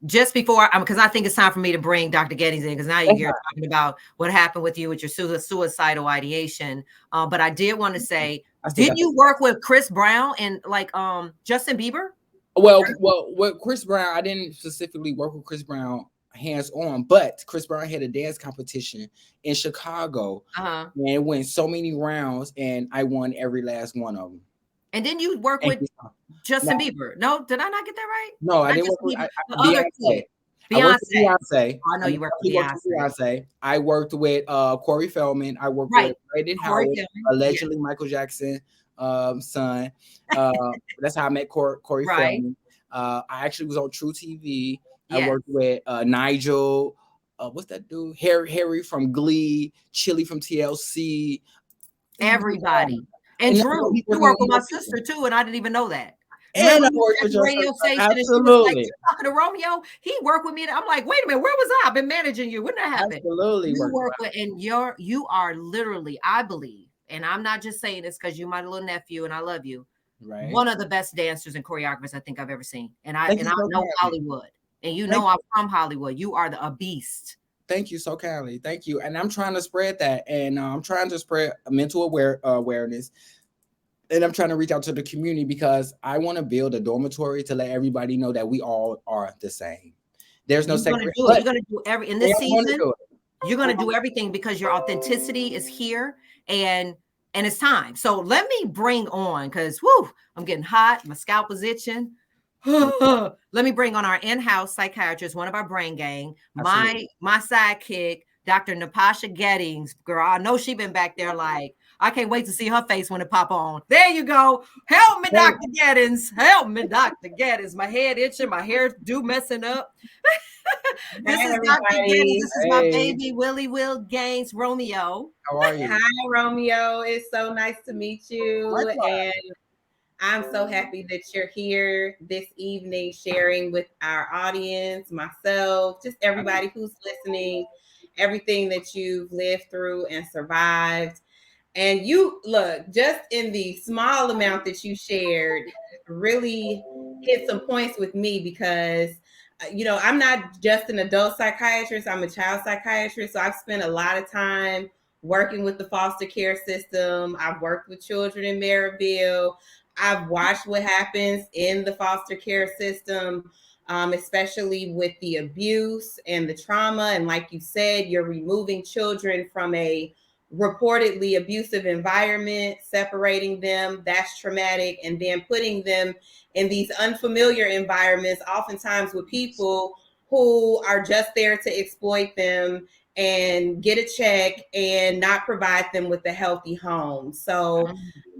just before, because I think it's time for me to bring Dr. Gettings in, because now you're here talking about what happened with you with your suicidal ideation. But I did want to say, did you work with Chris Brown and like Justin Bieber? Well, with Chris Brown, I didn't specifically work with Chris Brown hands on, but Chris Brown had a dance competition in Chicago, and it went so many rounds, and I won every last one of them. And then you work with Justin Bieber? No, did I not get that right? No, I didn't work with Beyonce. I worked with Beyonce. I know you worked with Beyonce. I worked with Corey Feldman. I worked with Braden Howard, allegedly Michael Jackson son. That's how I met Corey Feldman. I actually was on True TV. I worked with Nigel. What's that dude? Harry from Glee, Chili from TLC. Everybody. And Drew, you work with my sister too, and I didn't even know that. And I worked with your radio station. Absolutely. And she was like, talking to Romeo, he worked with me. I'm like, wait a minute, where was I? I've been managing you. When did that happen? Absolutely. You work with, and you are literally, I believe, and I'm not just saying this because you're my little nephew and I love you. Right. One of the best dancers and choreographers I think I've ever seen. And I know Hollywood. And I'm from Hollywood. You are a beast. Thank you so kindly. Thank you. And I'm trying to spread that. And I'm trying to spread mental awareness. And I'm trying to reach out to the community because I want to build a dormitory to let everybody know that we all are the same. There's no secret. You're going to do in this season. You're going to do everything because your authenticity is here and it's time. So let me bring on, because I'm getting hot. My scalp is itching. Let me bring on our in-house psychiatrist, one of our brain gang, my sidekick, Dr. Natasha Gettings. Girl, I know she's been back there like, I can't wait to see her face when it pop on. There you go. Help me, Dr. Gettins. Help me, Dr. Gettins. My head itching, my hair messing up. This Hi, is Dr. Gettins. everybody. This is my baby, Willie Will Gaines Romeo. How are you? Hi, Romeo. It's so nice to meet you. And I'm so happy that you're here this evening sharing with our audience, myself, just everybody who's listening, everything that you've lived through and survived. And you look, just in the small amount that you shared, really hit some points with me because, I'm not just an adult psychiatrist, I'm a child psychiatrist. So I've spent a lot of time working with the foster care system. I've worked with children in Maryville. I've watched what happens in the foster care system, especially with the abuse and the trauma. And like you said, you're removing children from a reportedly abusive environment, separating them, that's traumatic, and then putting them in these unfamiliar environments, oftentimes with people who are just there to exploit them and get a check and not provide them with a healthy home. So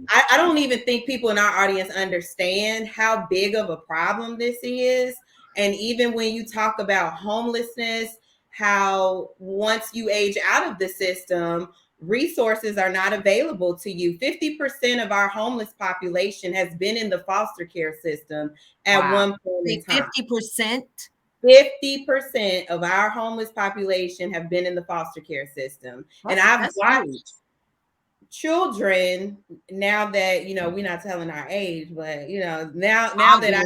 I don't even think people in our audience understand how big of a problem this is. And even when you talk about homelessness, how once you age out of the system, resources are not available to you. 50% of our homeless population has been in the foster care system at one point in time. 50%? 50% of our homeless population have been in the foster care system. And I've watched children, now that we're not telling our age, but now that I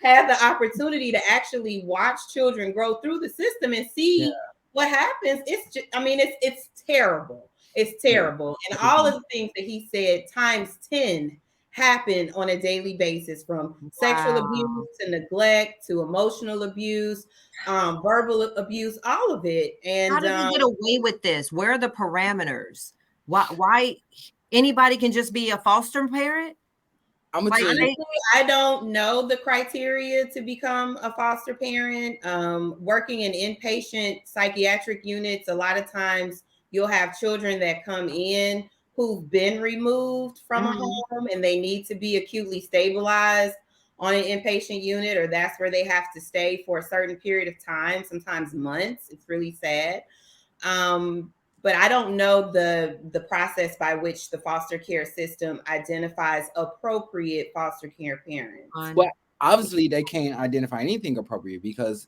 have the opportunity to actually watch children grow through the system and see what happens, it's just, it's terrible. It's terrible. And all of the things that he said times 10 happen on a daily basis, from sexual abuse to neglect to emotional abuse, verbal abuse, all of it. And how did he get away with this? Where are the parameters? Why anybody can just be a foster parent? Honestly, I don't know the criteria to become a foster parent. Working in inpatient psychiatric units, a lot of times you'll have children that come in who've been removed from a home and they need to be acutely stabilized on an inpatient unit, or that's where they have to stay for a certain period of time, sometimes months. It's really sad. But I don't know the process by which the foster care system identifies appropriate foster care parents. Well, obviously they can't identify anything appropriate, because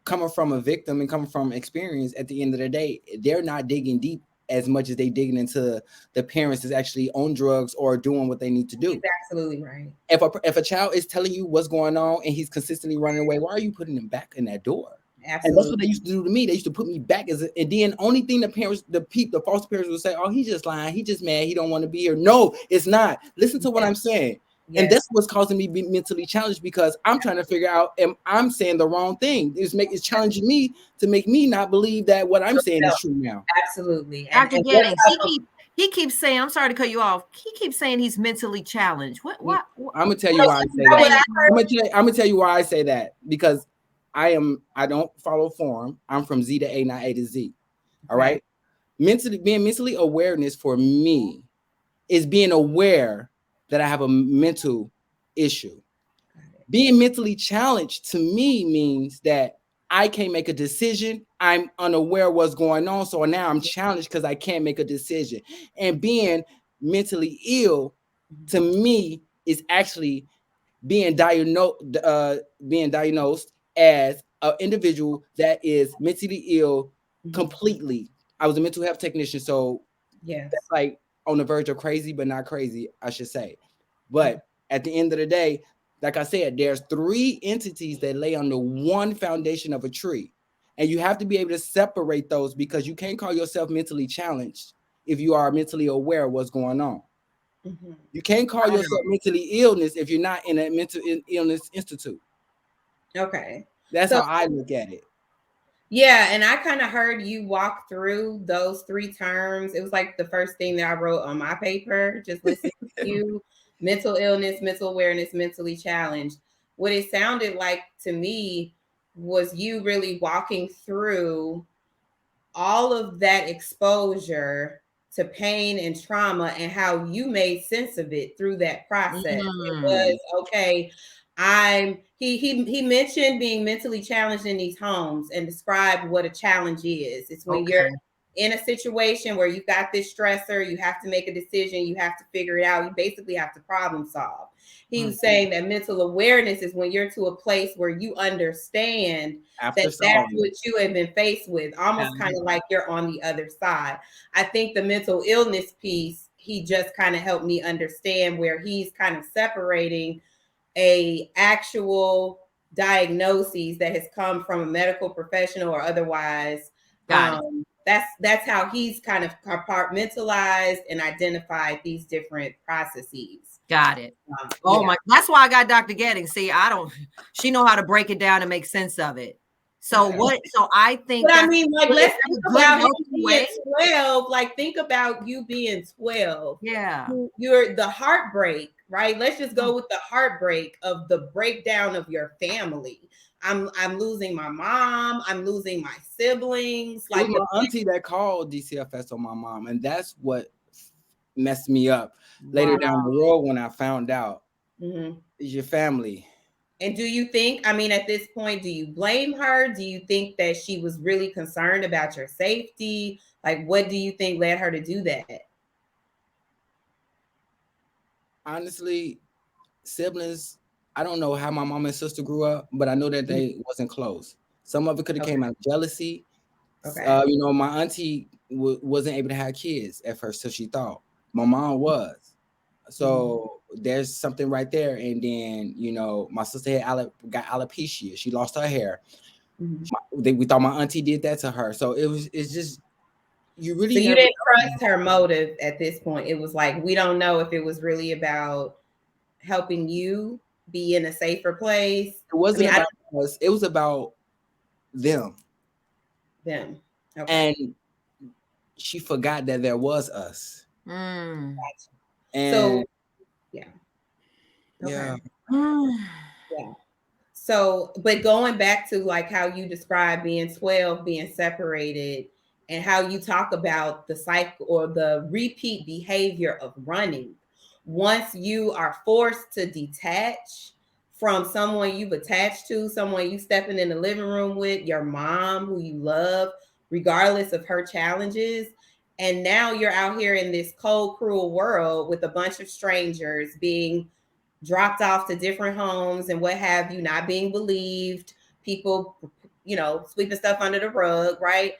coming from a victim and coming from experience, at the end of the day, they're not digging deep as much as they digging into the parents is actually on drugs or doing what they need to do. He's absolutely right. If a child is telling you what's going on and he's consistently running away, why are you putting him back in that door? Absolutely. And that's what they used to do to me. They used to put me back and then only thing the foster parents would say, oh, he's just lying. He just mad. He don't want to be here. No, it's not. Listen to what I'm saying. Yes. And that's what's causing me to be mentally challenged, because I'm trying to figure out, am I'm saying the wrong thing? It's challenging me to make me not believe that what I'm saying is true now. Absolutely. Dr. Gettins, he keeps saying, I'm sorry to cut you off. He keeps saying he's mentally challenged. What? I'm gonna tell you why I say that. I'm gonna tell you why I say that, because I don't follow form. I'm from Z to A, not A to Z. All right. Being mentally awareness for me is being aware that I have a mental issue. Being mentally challenged to me means that I can't make a decision. I'm unaware of what's going on. So now I'm challenged because I can't make a decision. And being mentally ill to me is actually being diagnosed as an individual that is mentally ill completely. I was a mental health technician, so that's like on the verge of crazy, but not crazy, I should say. But at the end of the day, like I said, there's 3 entities that lay under one foundation of a tree. And you have to be able to separate those, because you can't call yourself mentally challenged if you are mentally aware of what's going on. You can't call yourself mentally illness if you're not in a mental illness institute. Okay. That's how I look at it. Yeah, and I kind of heard you walk through those 3 terms. It was like the first thing that I wrote on my paper, just listening to you. Mental illness, mental awareness, mentally challenged. What it sounded like to me was you really walking through all of that exposure to pain and trauma and how you made sense of it through that process. It Mm. was okay. He mentioned being mentally challenged in these homes and described what a challenge is. It's when you're in a situation where you've got this stressor, you have to make a decision, you have to figure it out, you basically have to problem solve. He was saying that mental awareness is when you're to a place where you understand that's what you have been faced with, almost kind of like you're on the other side. I think the mental illness piece, he just kind of helped me understand where he's kind of separating a actual diagnosis that has come from a medical professional or otherwise. That's how he's kind of compartmentalized and identified these different processes. Got it. My, that's why I got Dr. Getting. See, she know how to break it down and make sense of it. So so I think but I mean, like, let's think about him being 12. Like, think about you being 12. Yeah. You're the heartbreak, right? Let's just go with the heartbreak of the breakdown of your family. I'm losing my mom. I'm losing my siblings. Like my auntie that called DCFS on my mom, and that's what messed me up later down the road when I found out is your family. And do you think, I mean, at this point, do you blame her? Do you think that she was really concerned about your safety? Like, what do you think led her to do that? Honestly, siblings, I don't know how my mom and sister grew up, but I know that they wasn't close. Some of it could have came out of jealousy. You know, my auntie wasn't able to have kids at first, so she thought. My mom was. So there's something right there. And then, you know, my sister got alopecia. She lost her hair. We thought my auntie did that to her. So it's just, you really. So you didn't trust her motive at this point. It was like, we don't know if it was really about helping you be in a safer place. It wasn't about us. It was about them. Okay. And she forgot that there was us. And so yeah. So, but going back to like how you describe being 12, being separated, and how you talk about the cycle or the repeat behavior of running. Once you are forced to detach from someone you've attached to, someone you stepping in the living room with, your mom who you love, regardless of her challenges. And now you're out here in this cold, cruel world with a bunch of strangers being dropped off to different homes and what have you, not being believed, people, you know, sweeping stuff under the rug, right?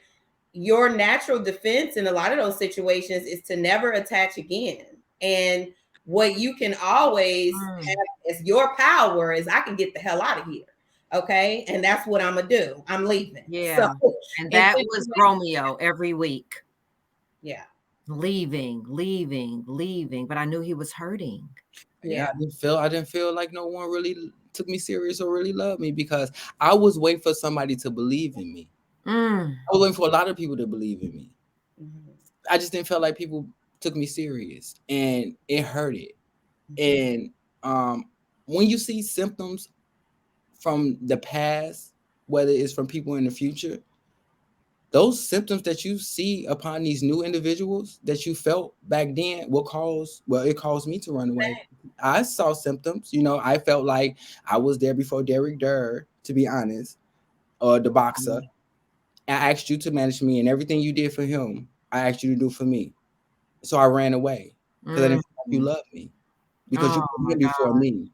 Your natural defense in a lot of those situations is to never attach again. And what you can always have as your power is I can get the hell out of here. Okay. And that's what I'm going to do. I'm leaving. Yeah. So, and that was Romeo every week. Yeah. Leaving. But I knew he was hurting. Yeah. I didn't feel like no one really took me serious or really loved me because I was waiting for somebody to believe in me. I was waiting for a lot of people to believe in me. I just didn't feel like people took me serious, and it hurted. And when you see symptoms from the past, whether it's from people in the future, those symptoms that you see upon these new individuals that you felt back then it caused me to run away. I saw symptoms, you know, I felt like I was there before Derek Durr, to be honest, or the boxer. I asked you to manage me, and everything you did for him, I asked you to do for me. So I ran away because I didn't feel like you loved me because you put him before me.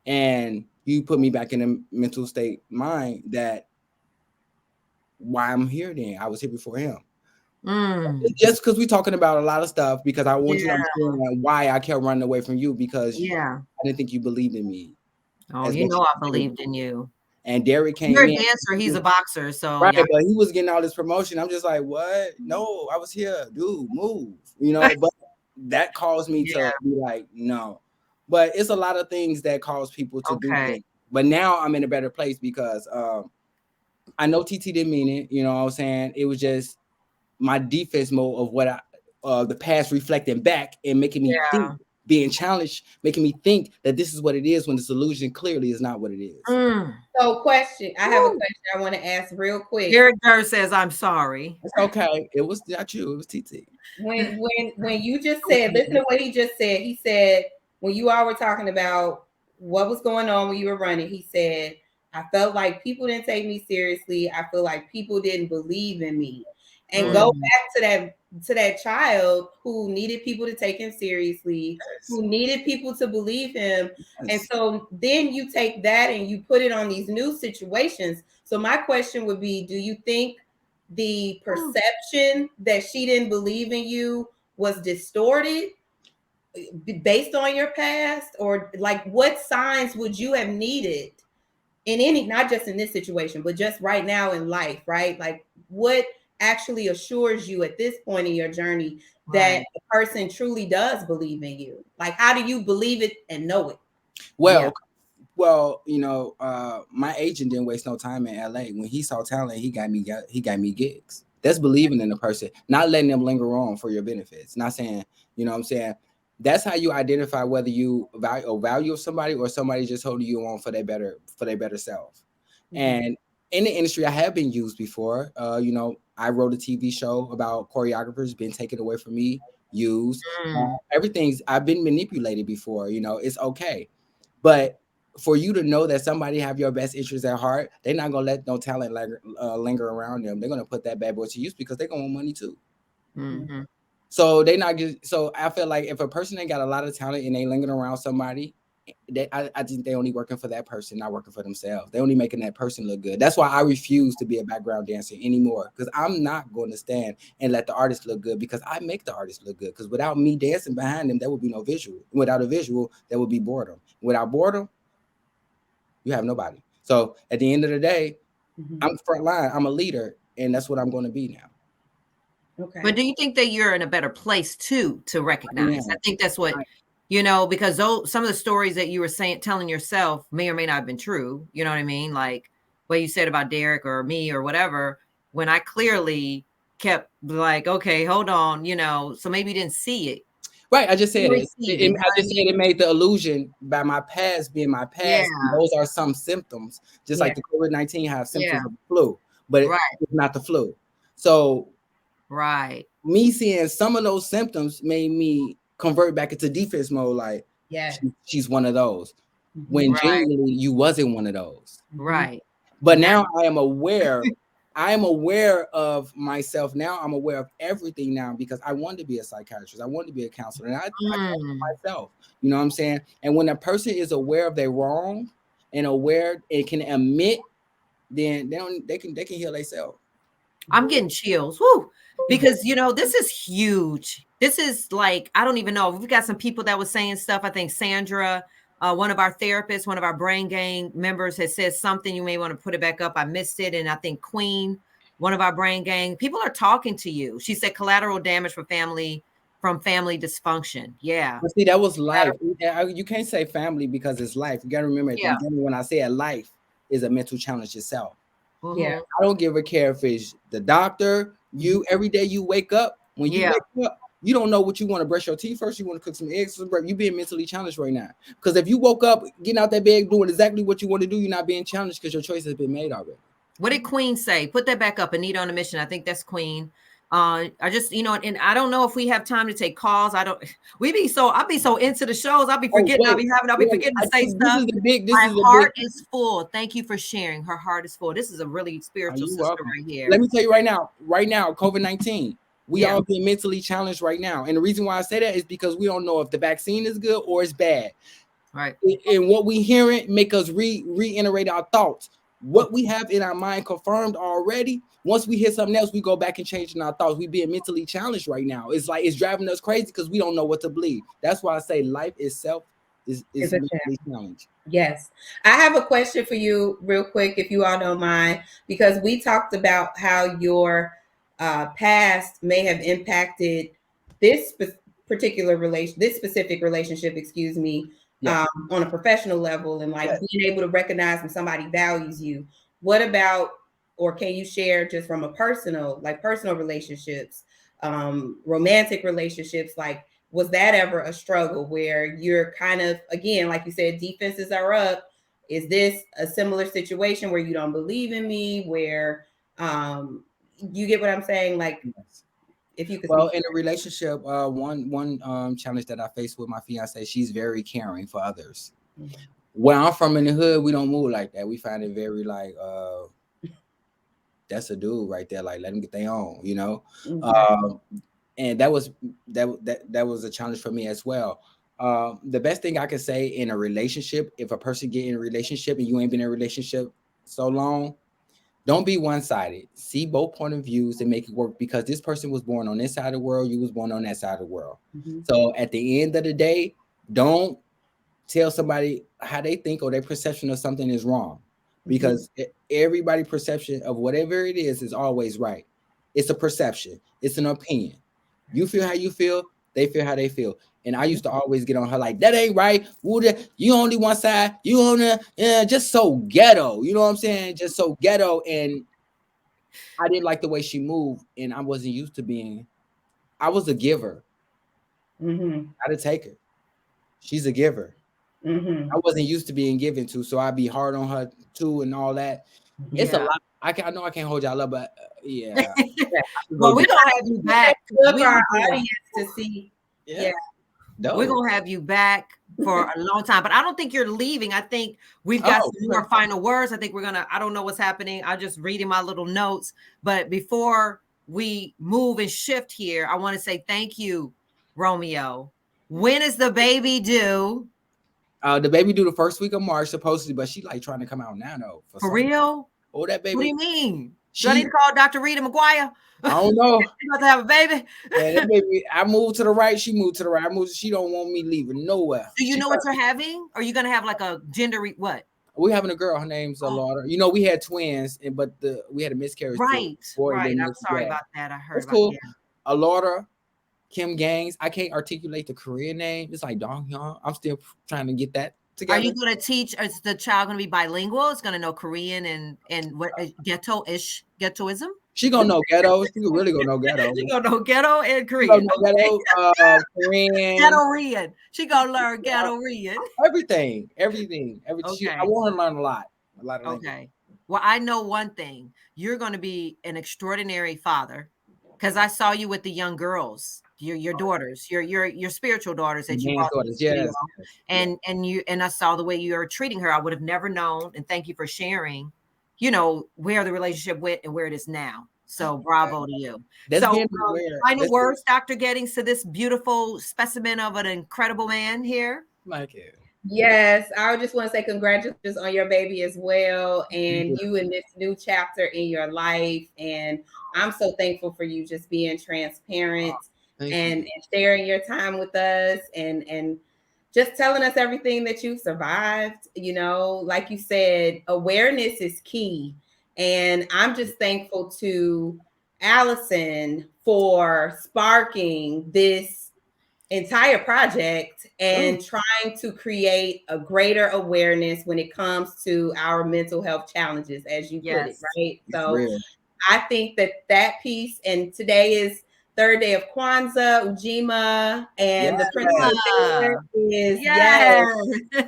And you put me back in a mental state mind that why I'm here then. I was here before him. Just because we're talking about a lot of stuff because I want you to understand why I kept running away from you because I didn't think you believed in me. Oh, you know I believed in you. And Derek came You're in. You're a dancer. He's a boxer. So but he was getting all this promotion. I'm just like, what? No, I was here. Dude, move. You know, but that caused me to be like, no. But it's a lot of things that cause people to do things. But now I'm in a better place because I know TT didn't mean it. You know what I'm saying? It was just my defense mode of what the past reflecting back and making me think being challenged, making me think that this is what it is when the solution clearly is not what it is. So question, I have a question I want to ask real quick. Eric Durr says, I'm sorry. It's okay. It was not you. It was TT. When you just said, listen to what he just said. He said, when you all were talking about what was going on when you were running, he said, I felt like people didn't take me seriously. I feel like people didn't believe in me. And go back to that child who needed people to take him seriously, who needed people to believe him. And so then you take that and you put it on these new situations. So my question would be, do you think the perception that she didn't believe in you was distorted based on your past? Or like, what signs would you have needed in any, not just in this situation, but just right now in life, right? Like, what actually assures you at this point in your journey that the person truly does believe in you? Like, how do you believe it and know it? Well, you know, my agent didn't waste no time in LA. When he saw talent, he got me gigs. That's believing in the person, not letting them linger on for your benefits. Not saying, you know what I'm saying? That's how you identify whether you value somebody or somebody just holding you on for their better self. And in the industry, I have been used before. You know, I wrote a TV show about choreographers being taken away from me, used. I've been manipulated before. You know, it's okay. But for you to know that somebody have your best interests at heart, they're not gonna let no talent linger around them. They're gonna put that bad boy to use because they're gonna want money too. So they not just. So I feel like if a person ain't got a lot of talent and they lingering around somebody, I think they only working for that person, not working for themselves. They only making that person look good. That's why I refuse to be a background dancer anymore, because I'm not going to stand and let the artist look good, because I make the artist look good. Because without me dancing behind them, there would be no visual. Without a visual, there would be boredom. Without boredom, you have nobody. So at the end of the day, I'm front line. I'm a leader, and that's what I'm going to be now. Okay. But do you think that you're in a better place too to recognize? I think that's what, you know, because some of the stories that you were telling yourself may or may not have been true. You know what I mean? Like what you said about Derek or me or whatever, when I clearly kept like, okay, hold on, you know, so maybe you didn't see it. Right. I just said it. I just said it made the illusion by my past being my past. Yeah. Those are some symptoms, just like the COVID-19 have symptoms of the flu, but it's not the flu. So me seeing some of those symptoms made me convert back into defense mode. Like, she's one of those. When genuinely you wasn't one of those. But now I am aware. I am aware of myself now. I'm aware of everything now, because I want to be a psychiatrist. I want to be a counselor, and I myself. You know what I'm saying? And when a person is aware of their wrong and aware and can admit, then they can heal themselves. I'm getting chills. Woo. Because, you know, this is huge. This is like, I don't even know. We've got some people that was saying stuff. I think Sandra, one of our therapists, one of our Brain Gang members, has said something. You may want to put it back up. I missed it. And I think Queen, one of our Brain Gang, people are talking to you. She said collateral damage from family dysfunction. Yeah. But see, that was life. You can't say family because it's life. You got to remember at the beginning when I said life is a mental challenge itself. I don't give a care if it's the doctor, you, every day you wake up, when you wake up, you don't know what you want to brush your teeth first. You want to cook some eggs. You're being mentally challenged right now. Because if you woke up, getting out that bed, doing exactly what you want to do, you're not being challenged because your choice has been made already. What did Queen say? Put that back up. Anita on a mission. I think that's Queen. I just, you know, and I don't know if we have time to take calls. I'll be so into the shows. I'll be forgetting. I'll be forgetting to say stuff. My heart is full. Thank you for sharing. Her heart is full. This is a really spiritual sister right here. Let me tell you right now, COVID-19, we all being mentally challenged right now. And the reason why I say that is because we don't know if the vaccine is good or it's bad. Right. And what we hearing make us reiterate our thoughts. What we have in our mind confirmed already. Once we hear something else, we go back and change our thoughts. We being mentally challenged right now. It's like it's driving us crazy because we don't know what to believe. That's why I say life itself is mentally challenged. Yes. I have a question for you real quick, if you all don't mind, because we talked about how your past may have impacted this specific relationship, on a professional level, and like being able to recognize when somebody values you. What about, or can you share just from a personal relationships, romantic relationships, like was that ever a struggle where you're kind of, again, like you said, defenses are up? Is this a similar situation where you don't believe in me, where you get what I'm saying? Like, Yes. if you could Well, speak in a relationship, one challenge that I faced with my fiance, she's very caring for others. Mhm. Where I'm from in the hood, we don't move like that. We find it very like that's a dude right there. Like, let them get their own, you know. Okay. And that was a challenge for me as well. The best thing I could say in a relationship, if a person get in a relationship and you ain't been in a relationship so long, don't be one-sided. See both point of views and make it work, because this person was born on this side of the world, you was born on that side of the world. Mhm. So at the end of the day, don't tell somebody how they think or their perception of something is wrong, because everybody's perception of whatever it is always right. It's a perception. It's an opinion. You feel how you feel, they feel how they feel. And I used to always get on her like, that ain't right. You only one side. You on just so ghetto. You know what I'm saying? Just so ghetto. And I didn't like the way she moved. And I wasn't used to being, I was a giver, Mm-hmm. not a taker. She's a giver. Mm-hmm. I wasn't used to being given to, so I'd be hard on her too and all that. It's a lot. I know I can't hold y'all up, but yeah. Well, we're gonna have you back. Good for our audience to see. Yeah. We're gonna have you back for a long time, but I don't think you're leaving. I think we've got some more final words. I think we're gonna, I don't know what's happening. I'm just reading my little notes. But before we move and shift here, I want to say thank you, Romeo. When is the baby due? The baby due the first week of March, supposedly, but she like trying to come out now though. For real? Oh, that baby. What do you mean? Do I need to call Dr. Rita McGuire? I don't know. You about to have a baby? Yeah, that baby. I moved to the right. She moved to the right. She don't want me leaving nowhere. Do you know what you're having? Or are you gonna have like a gender what? We're having a girl. Her name's Laura. You know, we had twins, but we had a miscarriage. Right. I'm sorry about that. I heard That's about cool. that. Laura Kim Gaines. I can't articulate the Korean name. It's like Dong Hyun. I'm still trying to get that together. Are you going to teach? Is the child going to be bilingual? It's going to know Korean and what ghettoism? She gonna know ghetto. She really gonna know ghetto. She gonna know ghetto and Korean. Ghetto, Korean. Ghetto-rian. She gonna learn ghetto-rian. Everything. Okay. I want her to learn a lot. Okay. Well, I know one thing. You're going to be an extraordinary father, because I saw you with the young girls, your daughters, your spiritual daughters that you brought to the studio. And I saw the way you are treating her. I would have never known. And thank you for sharing, where the relationship went and where it is now. So bravo to you. Final words, Dr. Gettings, to this beautiful specimen of an incredible man here. Like it. Yes, I just want to say congratulations on your baby as well, and you in this new chapter in your life. And I'm so thankful for you just being transparent and sharing your time with us and just telling us everything that you've survived. Like you said, awareness is key. And I'm just thankful to Allison for sparking this entire project and trying to create a greater awareness when it comes to our mental health challenges, as you put it, right? So I think that piece, and today is third day of Kwanzaa, Ujima, and the principle there is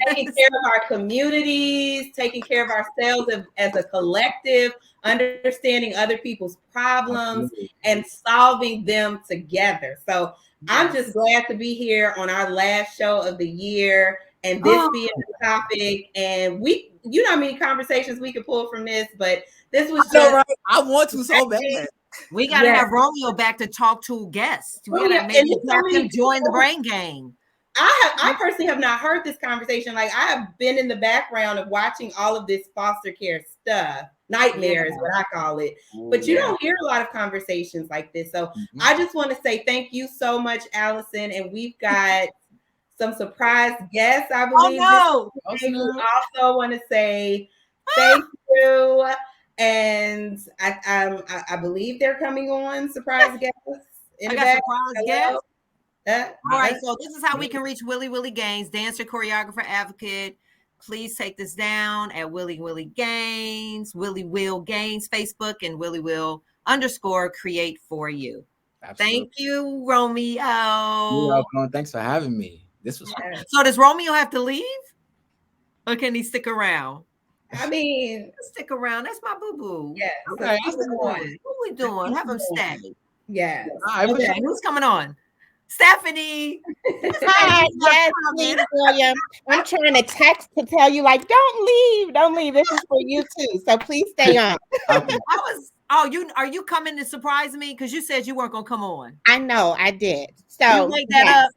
taking care of our communities, taking care of ourselves as a collective, understanding other people's problems and solving them together. So I'm just glad to be here on our last show of the year and this being the topic. And how many conversations we could pull from this, but this was just. I want to so bad. We got to have Romeo back to talk to guests. We got to have him join the brain gang. I personally have not heard this conversation. Like, I have been in the background of watching all of this foster care stuff. Nightmare is what I call it. But you don't hear a lot of conversations like this. So I just want to say thank you so much, Allison. And we've got some surprise guests, I believe. We also want to say thank you. And I believe they're coming on, surprise guests. Surprise guests. All right, so this is how we can reach Willie Gaines, dancer, choreographer, advocate. Please take this down at Willie Gaines, Willie Will Gaines, Facebook, and Willie Will _ create for you. Absolutely. Thank you, Romeo. You're welcome. Thanks for having me. This was fun. So does Romeo have to leave? Or can he stick around? I mean, Stick around. That's my boo-boo. yeah. Okay, What we doing? Have him stay. Yeah. Okay, who's coming on? Stephanie. Hi, yes, please, William. I'm trying to text to tell you, like, don't leave. This is for you too. So please stay on. Okay. Are you coming to surprise me? Because you said you weren't gonna come on. I know, I did. So You made that up.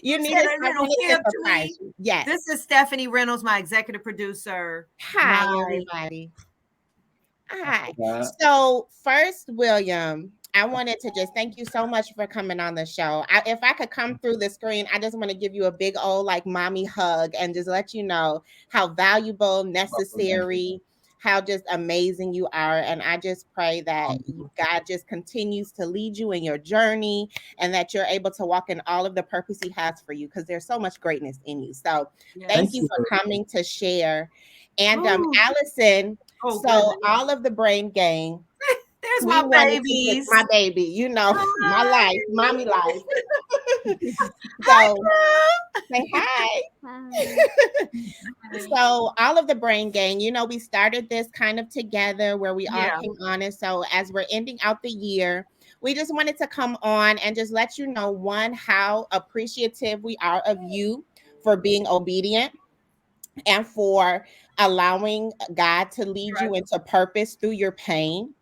You said needed a little something to hip to surprise me. you. Yes. This is Stephanie Reynolds, my executive producer. Hi, everybody. Hi. So first, William, I wanted to just thank you so much for coming on the show. If I could come through the screen, I just want to give you a big old like mommy hug and just let you know how valuable, necessary, how just amazing you are. And I just pray that God just continues to lead you in your journey and that you're able to walk in all of the purpose he has for you, because there's so much greatness in you. So thank you for coming to share. And Allison, all of the Brain Gang, there's my babies. My baby, you know, my life, mommy life. So say hi. So all of the Brain Gang, you know, we started this kind of together where we all came on. And so as we're ending out the year, we just wanted to come on and just let you know, one, how appreciative we are of you for being obedient and for allowing God to lead you into purpose through your pain.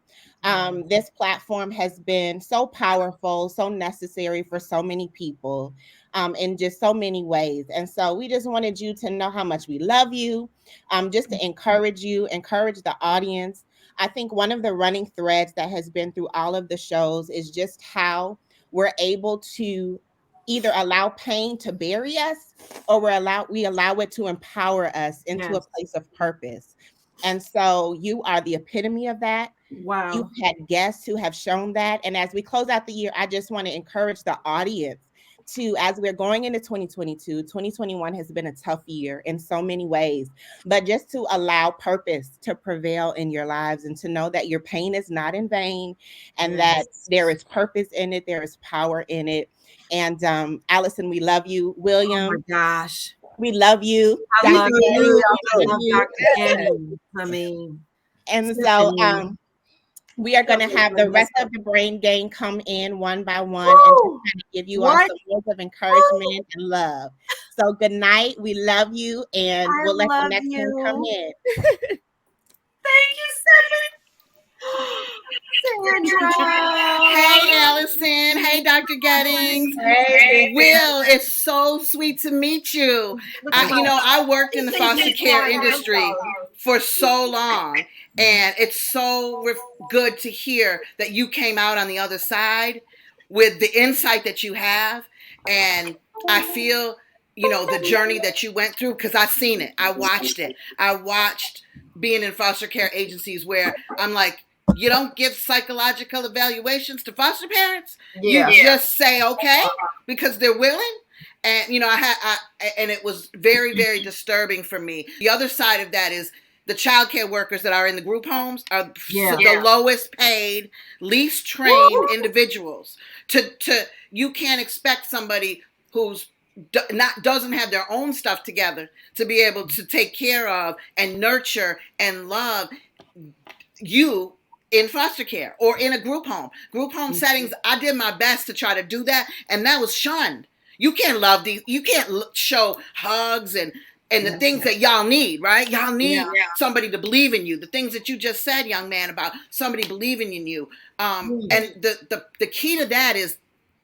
This platform has been so powerful, so necessary for so many people in just so many ways. And so we just wanted you to know how much we love you, just to encourage you, encourage the audience. I think one of the running threads that has been through all of the shows is just how we're able to either allow pain to bury us or we allow it to empower us into a place of purpose. And so you are the epitome of that. Wow. You've had guests who have shown that. And as we close out the year, I just want to encourage the audience to, as we're going into 2022, 2021 has been a tough year in so many ways, but just to allow purpose to prevail in your lives and to know that your pain is not in vain and that there is purpose in it, there is power in it. And Allison, we love you. William. Oh my gosh. We love you. I love you. I love Dr. Getty. I mean, and so we are going to have the rest of the Brain Gang come in one by one and just kind of give you all some words of encouragement and love. So good night. We love you, and we'll let the next one come in. Thank you, Sandra. Hey, Allison. Hey, Dr. Gettings. Hey, Will, it's so sweet to meet you. I worked in the foster care industry for so long, and it's so good to hear that you came out on the other side with the insight that you have. And I feel, the journey that you went through, because I've seen it. I watched it. I watched being in foster care agencies where I'm like, you don't give psychological evaluations to foster parents. You just say okay because they're willing. And and it was very, very disturbing for me. The other side of that is the child care workers that are in the group homes are the lowest paid, least trained individuals. You can't expect somebody who's doesn't have their own stuff together to be able to take care of and nurture and love you in foster care or in a group home settings. I did my best to try to do that, and that was shunned. You can't love these. You can't show hugs and the things that y'all need, right? Y'all need somebody to believe in you. The things that you just said, young man, about somebody believing in you. And the key to that is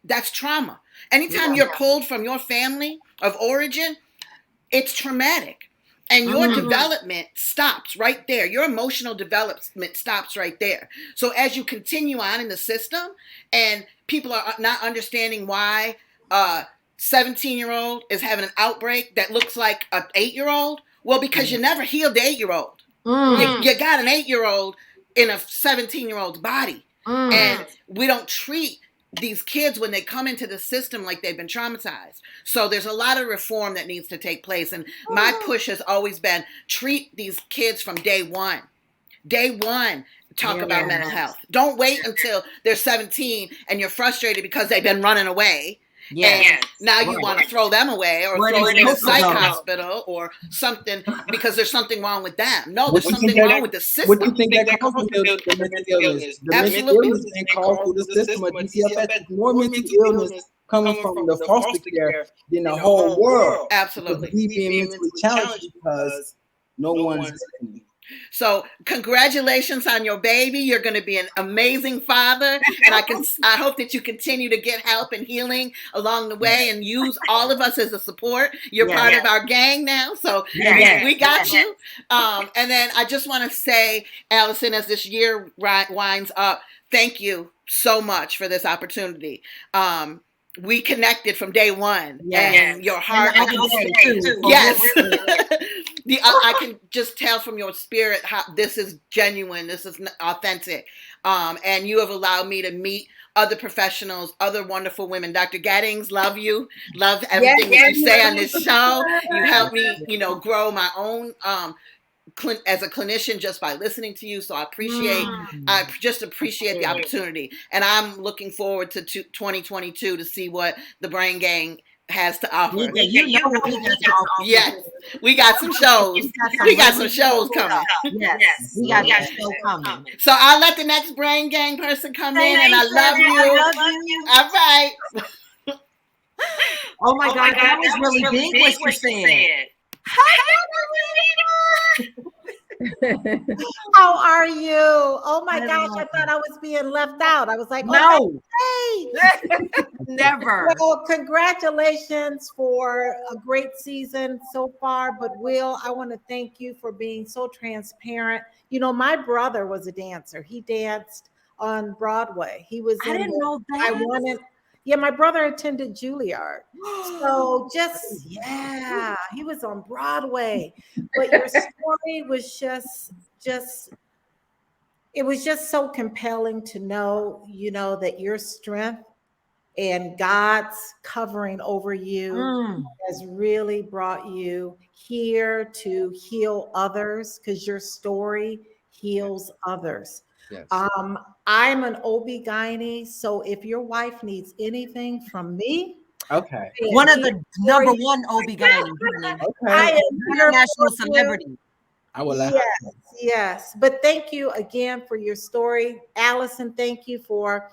that's trauma. Anytime you're pulled from your family of origin, it's traumatic. And your development stops right there. Your emotional development stops right there. So as you continue on in the system and people are not understanding why a 17-year-old is having an outbreak that looks like an 8-year-old, well, because you never healed the 8-year-old. You got an 8-year-old in a 17-year-old's body. And we don't treat these kids when they come into the system like they've been traumatized. So there's a lot of reform that needs to take place. And my push has always been treat these kids from day one. Day one, talk about mental health. Don't wait until they're 17 and you're frustrated because they've been running away. And now you want to throw them away or throw them in a psych hospital or something because there's something wrong with them. No, there's something wrong with the system. What do you think that comes from the mental illness? The mental illness ain't caused through the system of DCFS. There's more mental illness coming from the foster care than the whole world. Absolutely. We being mentally challenged because no one's listening. So congratulations on your baby. You're going to be an amazing father. And I hope that you continue to get help and healing along the way and use all of us as a support. You're part of our gang now. So we got you. And then I just want to say, Allison, as this year winds up, thank you so much for this opportunity. We connected from day one, and your heart. Yes, I can just tell from your spirit how this is genuine. This is authentic, and you have allowed me to meet other professionals, other wonderful women. Dr. Gaddings, love you. Love everything that you say on this show. You helped me, grow my own. As a clinician, just by listening to you, so I just appreciate the opportunity, and I'm looking forward to 2022 to see what the Brain Gang has to offer. Yes, we got some shows. We got some shows coming. Yes, we got that show coming. So I'll let the next Brain Gang person come in, and I love you. All right. Oh my God, that was really big what you said. How are you? Oh my gosh, I thought I was being left out. I was like, no, hey. Never. Well, congratulations for a great season so far. But Will, I want to thank you for being so transparent. My brother was a dancer. He danced on Broadway. He was. I didn't know that. Yeah, my brother attended Juilliard. So he was on Broadway. But your story was it was just so compelling to know, that your strength and God's covering over you has really brought you here to heal others, because your story heals others. Yes. I'm an OB-GYN, so if your wife needs anything from me, one of the number one OB-GYN, I am international celebrity. I will. Yes. But thank you again for your story, Allison. Thank you for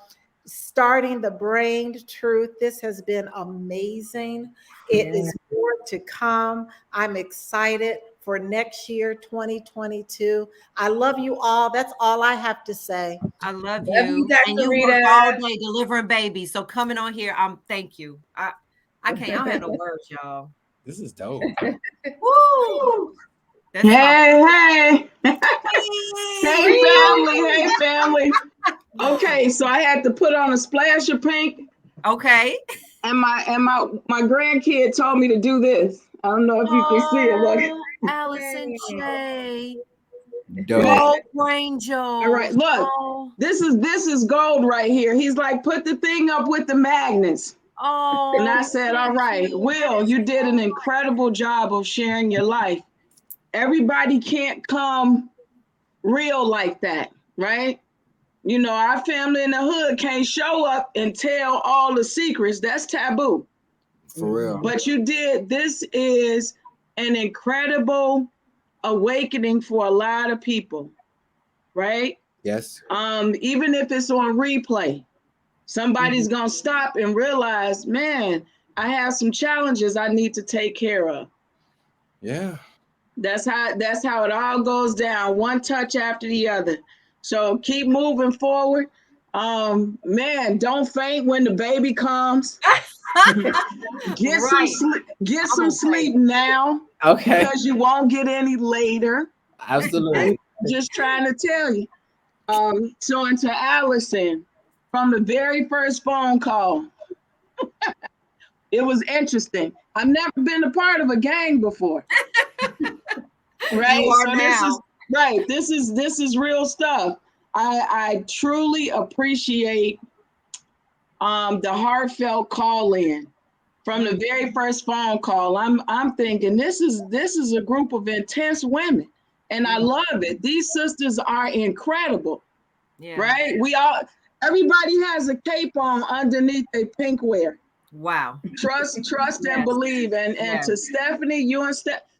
starting the Brain Truth. This has been amazing. It is more to come. I'm excited for next year, 2022. I love you all. That's all I have to say. I love you. And you work all day delivering babies. So coming on here, thank you. I can't. I don't have no words, y'all. This is dope. Woo! Hey, family. Okay, so I had to put on a splash of pink. Okay. And my grandkid told me to do this. I don't know if you can see it. Look. Allison J. Dope. Angel. All right, look. This is gold right here. He's like, put the thing up with the magnets. Oh. And I said, all right, Will, you did an incredible job of sharing your life. Everybody can't come real like that, right? Our family in the hood can't show up and tell all the secrets. That's taboo. For real. But you did. This is an incredible awakening for a lot of people, right? Yes. Even if it's on replay, somebody's gonna stop and realize, man, I have some challenges I need to take care of. Yeah. That's how it all goes down, one touch after the other. So keep moving forward. Man, don't faint when the baby comes. Get some sleep now. Okay. Because you won't get any later. Absolutely. Just trying to tell you. So into Allison, from the very first phone call, it was interesting. I've never been a part of a gang before. Right. You are now. This is real stuff. I truly appreciate the heartfelt call in from the very first phone call. I'm thinking this is a group of intense women, and I love it. These sisters are incredible. Yeah. Right? Everybody has a cape on underneath their pink wear. Wow. Trust and believe. And to Stephanie,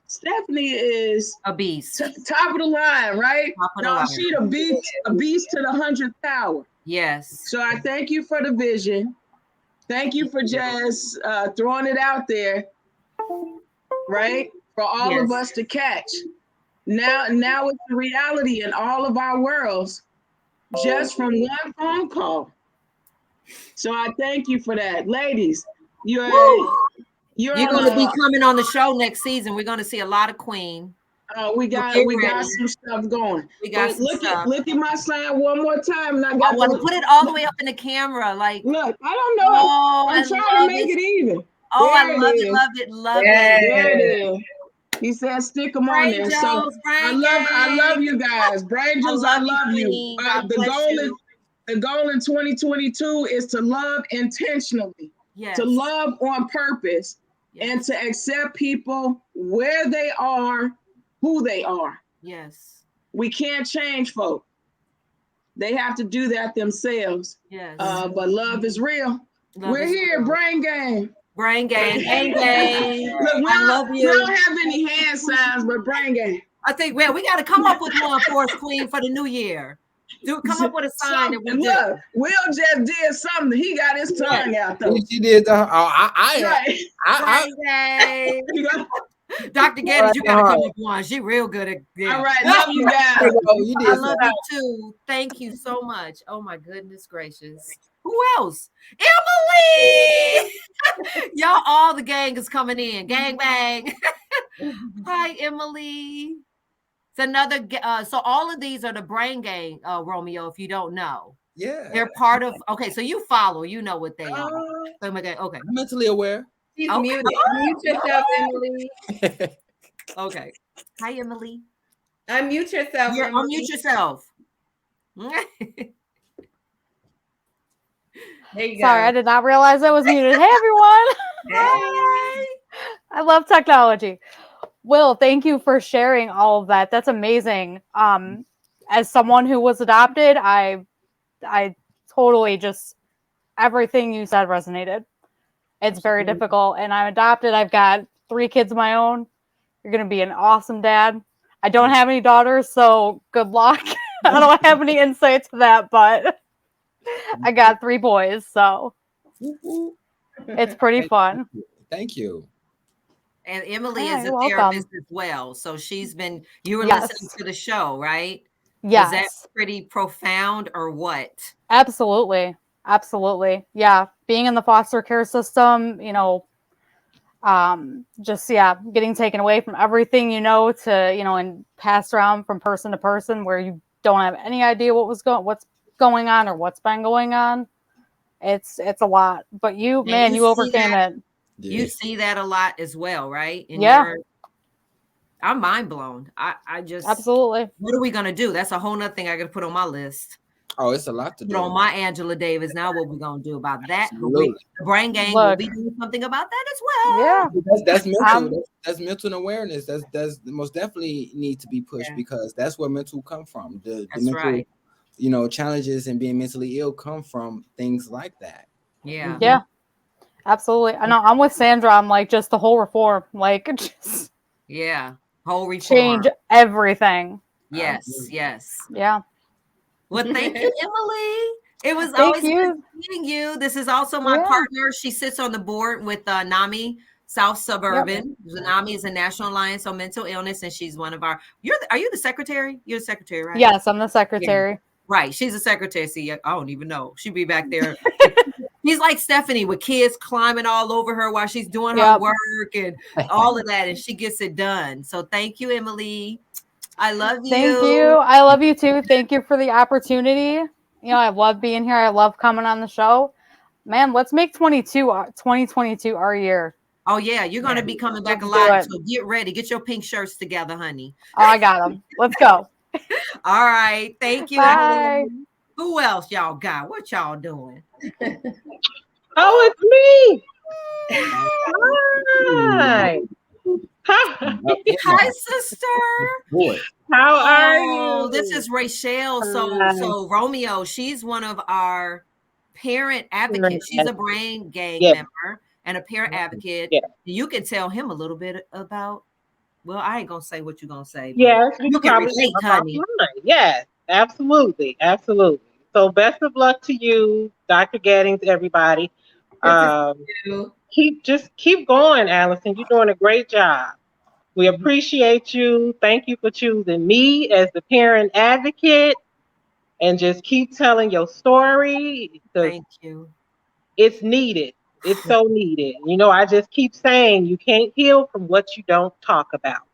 Stephanie is a beast. Top of the line, right? Top of the No, line. she a beast to the 100th power. Yes. So I thank you for the vision. Thank you for just throwing it out there, right? For all of us to catch. Now it's a reality in all of our worlds, just from one phone call. So I thank you for that, ladies. You're going to be coming on the show next season. We're going to see a lot of Queen. We got some stuff going. We got some stuff. Look at my sign one more time, and I want to put it all the way up in the camera. Like, look, I don't know. Oh, I'm trying to make it even. Oh, I love it, love it. There it is. He said, "Stick them on there." So I love you guys, Brangels. I love you. The goal in 2022 is to love intentionally, to love on purpose, and to accept people where they are, who they are. Yes. We can't change folk. They have to do that themselves. Yes. But love is real. We're here, real. Brain Gang. Brain Gang. Brain Gang. Look, I love you. We don't have any hand signs, but Brain Gang. I think we got to come up with one for us, Queen, for the new year. Come up with a sign that we do. Will just did something. He got his tongue out though. She did. Dr. Geddes, you gotta come up with one. She real good at All right, love you guys. I love you too. Thank you so much. Oh my goodness gracious. Who else? Emily! Y'all, all the gang is coming in. Gang bang. Hi, Emily. It's another so all of these are the Brain Gang, Romeo, if you don't know. Yeah. They're part of so you follow, you know what they are. Okay. I'm mentally aware. She's muted. Unmute yourself, Emily. Okay. Hi, Emily. Unmute yourself. Unmute yourself. There you go. Sorry, I did not realize I was muted. Hey, everyone. Hey. I love technology. Will, thank you for sharing all of that. That's amazing. As someone who was adopted, I totally just everything you said resonated. It's very difficult, and I'm adopted. I've got 3 kids of my own. You're going to be an awesome dad. I don't have any daughters, so good luck. I don't have any insight to that, but I got 3 boys, so it's pretty fun. Thank you. And Emily is a therapist as well. So you were listening to the show, right? Yes. Was that pretty profound or what? Absolutely. Absolutely. Yeah. Being in the foster care system, getting taken away from everything, to, and passed around from person to person where you don't have any idea what's going on or what's been going on. It's a lot, but you overcame it. You see that a lot as well, right? I'm mind blown. I just absolutely. What are we gonna do? That's a whole nother thing I gotta put on my list. Oh, it's a lot to do. On my Angela Davis. Now, what we gonna do about that? The Brain Gang will be doing something about that as well. Yeah, that's mental. That's mental awareness. That's most definitely need to be pushed because that's where mental come from. The mental, right. Challenges and being mentally ill come from things like that. Yeah. Yeah. Absolutely. I know. I'm with Sandra. I'm like just the whole reform, just whole reform, change everything. Yes. Yeah. Well, thank you, Emily. It was always good meeting you. This is also my partner. She sits on the board with NAMI South Suburban. Yep. NAMI is a National Alliance on Mental Illness, and she's one of our. Are you the secretary? You're the secretary, right? Yes, I'm the secretary. Yeah. Right. She's a secretary. See, I don't even know. She'd be back there. She's like Stephanie with kids climbing all over her while she's doing her work and all of that, and she gets it done. So thank you, Emily. I love you. Thank you. I love you too. Thank you for the opportunity. I love being here. I love coming on the show. Man, let's make 2022 our year. Oh, yeah. You're going to be coming back a lot. So get ready. Get your pink shirts together, honey. Oh, I got them. Let's go. All right. Thank you. Bye. Who else y'all got? What y'all doing? Oh, it's me. Hi. Hi, sister. Boy. How are Oh, you? this is Rachel. So Romeo, she's one of our parent advocates. She's a Brain Gang member and a parent advocate. Yeah. You can tell him a little bit about. Well, I ain't gonna say what you're gonna say. But Yes, we you could can probably relate, talk honey. offline. Yes, absolutely, absolutely. So best of luck to you, Dr. Gaddings, everybody. Keep going, Allison. You're doing a great job. We appreciate you. Thank you for choosing me as the parent advocate, and just keep telling your story because Thank you. it's needed. It's so needed. I just keep saying you can't heal from what you don't talk about.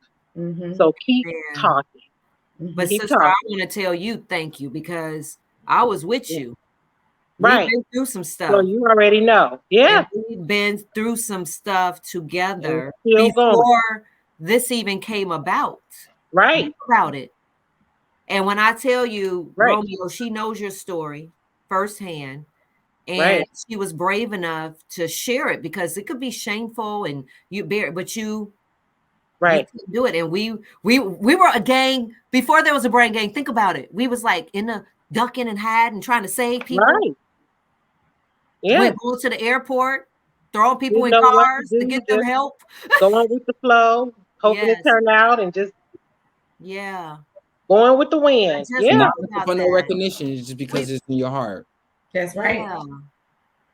So keep talking. But Keep sister, I talking. want to tell you thank you because I was with Yeah. you. We've Right. been through some So stuff. you already know. Yeah. And we've been through some stuff together Still going. before this even came about. Right. Think about it. And when I tell you, Right. Romeo, she knows your story firsthand. And Right. she was brave enough to share it because it could be shameful and you bear it, but you Right. couldn't do it. And we were a gang before there was a Brain Gang. Think about it. We was like in the ducking and hiding, trying to save people. Right. Yeah. We go to the airport, throwing people You in know what to cars to do. get them Just help. go on with the flow, hoping Yes. it turn out, and just Yeah. going with the wind. Just Yeah. Not thought looking about for no that. recognition just because it's in your heart. That's right. Yeah.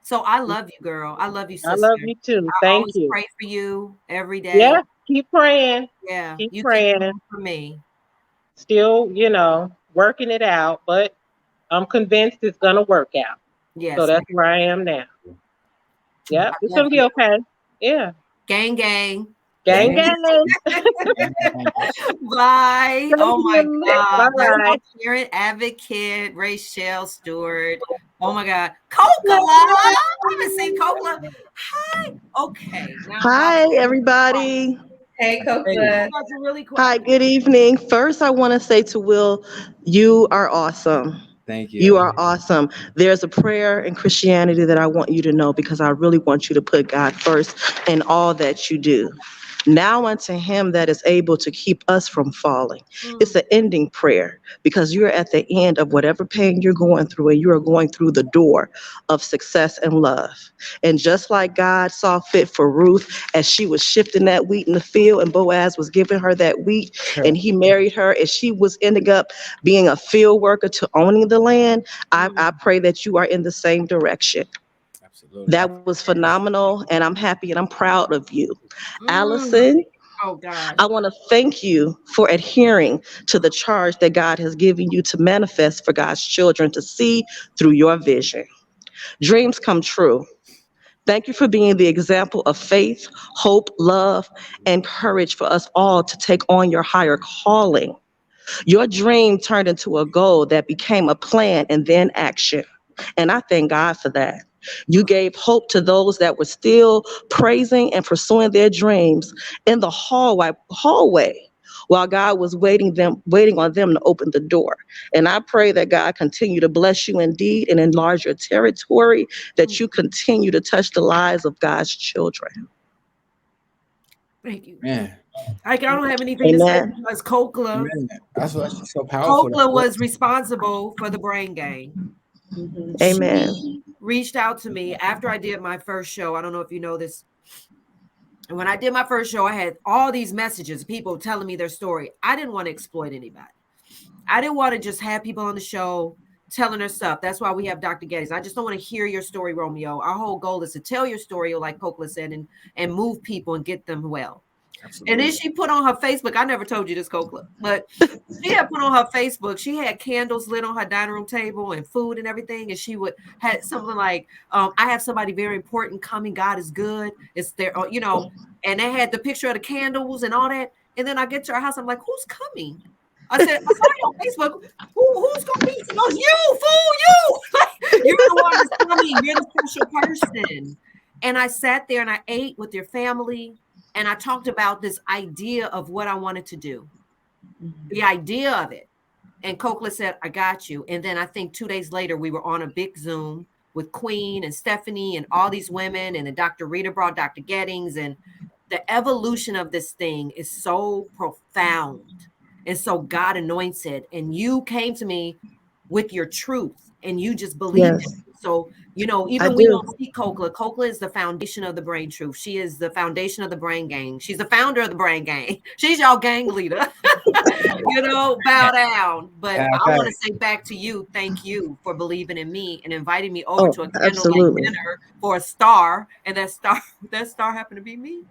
So I love you, girl. I love you, I sister. love you too. I Thank always you. pray for you every day. Yeah. Keep praying. Yeah. Keep You keep praying. praying for me. Still, working it out, but I'm convinced it's gonna work out. Yes. So that's where I am now. Yeah, I it's love gonna be you. okay. Yeah. Gang, gang. Gang, gang. Bye. Thank Oh my you. God. That's Bye. my parent advocate, Rachel Stewart. Oh my God. Coca. I haven't seen Coca. Hi. Okay. Now Hi, everybody. Hey, Coca. Really quick. Hi, good evening. First, I want to say to Will, you are awesome. Thank You you. are awesome. There's a prayer in Christianity that I want you to know because I really want you to put God first in all that you do. Now unto him that is able to keep us from falling. It's an ending prayer because you're at the end of whatever pain you're going through and you are going through the door of success and love. And just like God saw fit for Ruth as she was shifting that wheat in the field and Boaz was giving her that wheat and he married her and she was ending up being a field worker to owning the land, I pray that you are in the same direction. Absolutely. That was phenomenal, and I'm happy and I'm proud of you. Allison, Oh God. I want to thank you for adhering to the charge that God has given you to manifest for God's children to see through your vision. Dreams come true. Thank you for being the example of faith, hope, love, and courage for us all to take on your higher calling. Your dream turned into a goal that became a plan and then action. And I thank God for that. You gave hope to those that were still praising and pursuing their dreams in the hallway while God was waiting on them to open the door. And I pray that God continue to bless you indeed and enlarge your territory, that you continue to touch the lives of God's children. Thank you. Man. I don't have anything to say because Kokla. That's so powerful. Kokla was responsible for the Brain Gang. Amen. She reached out to me after I did my first show. I don't know if you know this. And when I did my first show, I had all these messages, people telling me their story. I didn't want to exploit anybody. I didn't want to just have people on the show telling their stuff. That's why we have Dr. Geddes. I just don't want to hear your story, Romeo. Our whole goal is to tell your story, like Kokla said, and move people and get them well. Absolutely. And then she put on her Facebook, I never told you this, Kokla, but she had put on her Facebook, she had candles lit on her dining room table and food and everything. And she had something like, I have somebody very important coming. God is good. It's there, and they had the picture of the candles and all that. And then I get to her house, I'm like, who's coming? I said, I saw you on Facebook. Who's gonna be? She goes, you fool, you. You're the one that's coming. You're the special person. And I sat there and I ate with your family. And I talked about this idea of what I wanted to do, the idea of it. And Kokla said, I got you. And then I think 2 days later, we were on a big Zoom with Queen and Stephanie and all these women. And then Dr. Rita brought Dr. Gettings. And the evolution of this thing is so profound. And so God anoints it. And you came to me with your truth and you just believed Yes, it. So, you know, I even we do. don't see Kokla is the foundation of the Brain Truth. She is the foundation of the Brain Gang. She's the founder of the Brain Gang. She's y'all gang leader. You know, bow down. But I want to say back to you, thank you for believing in me and inviting me over Oh, to a candlelight absolutely. dinner for a star. And that star happened to be me.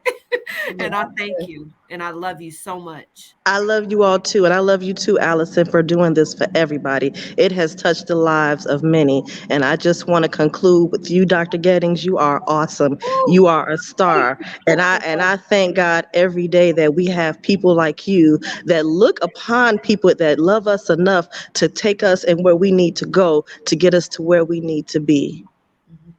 And I thank you. And I love you so much. I love you all too, and I love you too, Allison, for doing this for everybody. It has touched the lives of many, and I just want to conclude with you, Dr. Gettings. You are awesome. You are a star, and I thank God every day that we have people like you that look upon people that love us enough to take us and where we need to go to get us to where we need to be.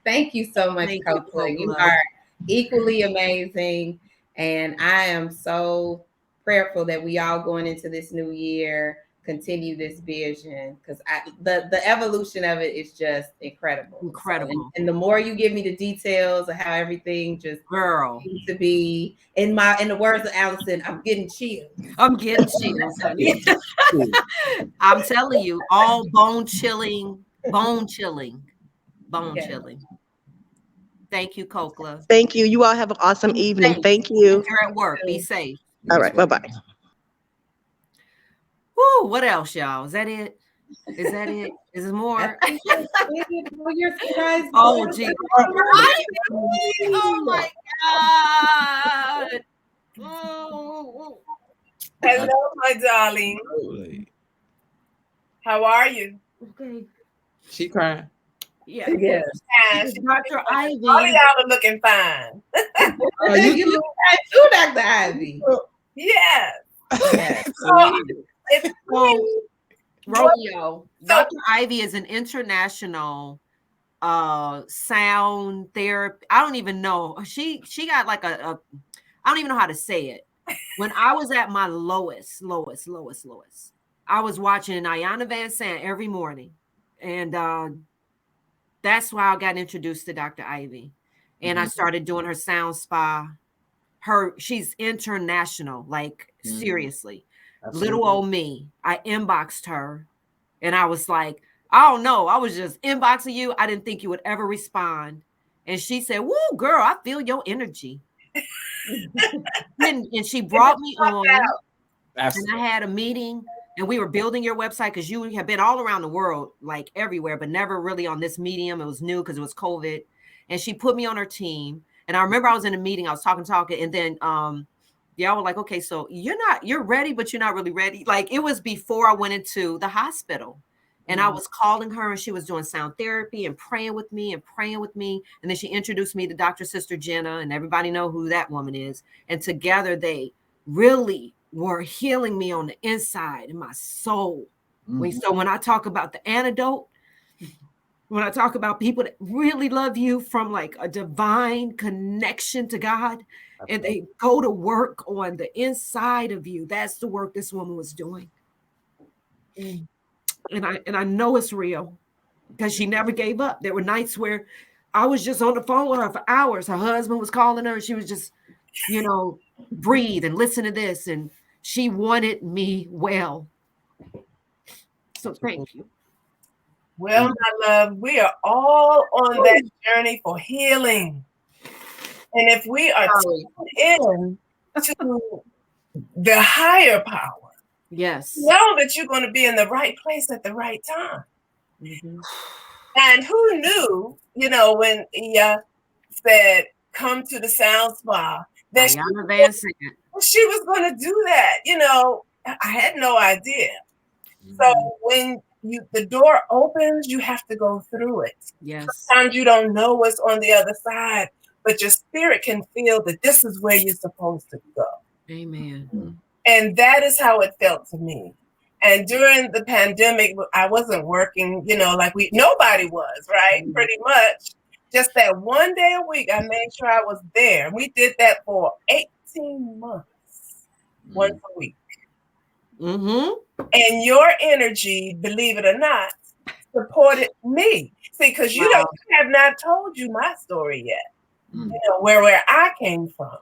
Thank you so much, Thank you, Copeland. You Kokla. are equally amazing. And I am so prayerful that we all going into this new year continue this vision, because the evolution of it is just incredible. Incredible. So, and the more you give me the details of how everything just Girl. seems to be, in the words of Allison, I'm getting chills. I'm getting chills, honey. I'm telling you, all bone chilling. Thank you, Kokla. Thank you. You all have an awesome Be evening. safe. Thank you. You're at work. Be safe. All right. Bye-bye. Woo, what else, y'all? Is that it? Is there more? You're surprised. Oh, gee. Oh, my God. Oh. Hello, my darling. How are you? Okay. She crying. Yeah. Yes. Dr. Ivy. All of y'all are looking fine. You look at too, Dr. Ivy. Yes. Yes. Well, Romeo, Dr. Ivy is an international sound therapy. I don't even know. She got like a I don't even know how to say it. When I was at my lowest, I was watching Ayanna Van Sant every morning. And that's why I got introduced to Dr. Ivy. And I started doing her sound spa. She's international, like seriously. Absolutely. Little old me. I inboxed her and I was like, I don't know. I was just inboxing you. I didn't think you would ever respond. And she said, woo, girl, I feel your energy. and she brought me on. Absolutely. And I had a meeting and we were building your website because you have been all around the world, like everywhere, but never really on this medium. It was new because it was COVID. And she put me on her team. And I remember I was in a meeting, I was talking. And then y'all were like, okay, so you're ready, but you're not really ready. Like it was before I went into the hospital. And I was calling her and she was doing sound therapy and praying with me. And then she introduced me to Dr. Sister Jenna, and everybody know who that woman is. And together they really were healing me on the inside in my soul. So when I talk about the antidote, when I talk about people that really love you from like a divine connection to God, and they go to work on the inside of you, that's the work this woman was doing. And I know it's real because she never gave up. There were nights where I was just on the phone with her for hours. Her husband was calling her and she was just, breathe and listen to this. And she wanted me well. So thank you. Well, my love, we are all on that journey for healing. And if we are tuned in to the higher power, yes, know that you're going to be in the right place at the right time. And who knew, when he said, come to the sound spa, that she was going to do that. I had no idea. So when the door opens, you have to go through it. Yes. Sometimes you don't know what's on the other side, but your spirit can feel that this is where you're supposed to go. Amen. And that is how it felt to me. And during the pandemic, I wasn't working, like nobody was, right? Pretty much. Just that one day a week, I made sure I was there. We did that for 18 months, once a week. And your energy, believe it or not, supported me. See, because you have not told you my story yet. Where I came from.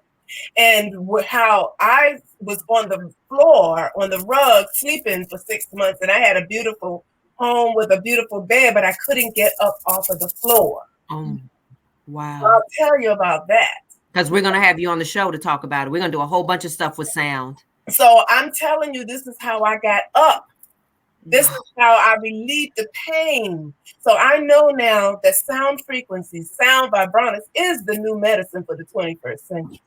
and how I was on the floor, on the rug, sleeping for 6 months, and I had a beautiful home with a beautiful bed, but I couldn't get up off of the floor. Wow. I'll tell you about that. Because we're going to have you on the show to talk about it. We're going to do a whole bunch of stuff with sound. So I'm telling you, this is how I got up. This is how I relieved the pain. So I know now that sound frequencies, sound vibrations is the new medicine for the 21st century.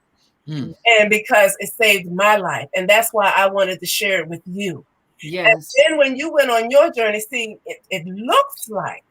And because it saved my life. And that's why I wanted to share it with you. Yes. And then when you went on your journey, see, it looks like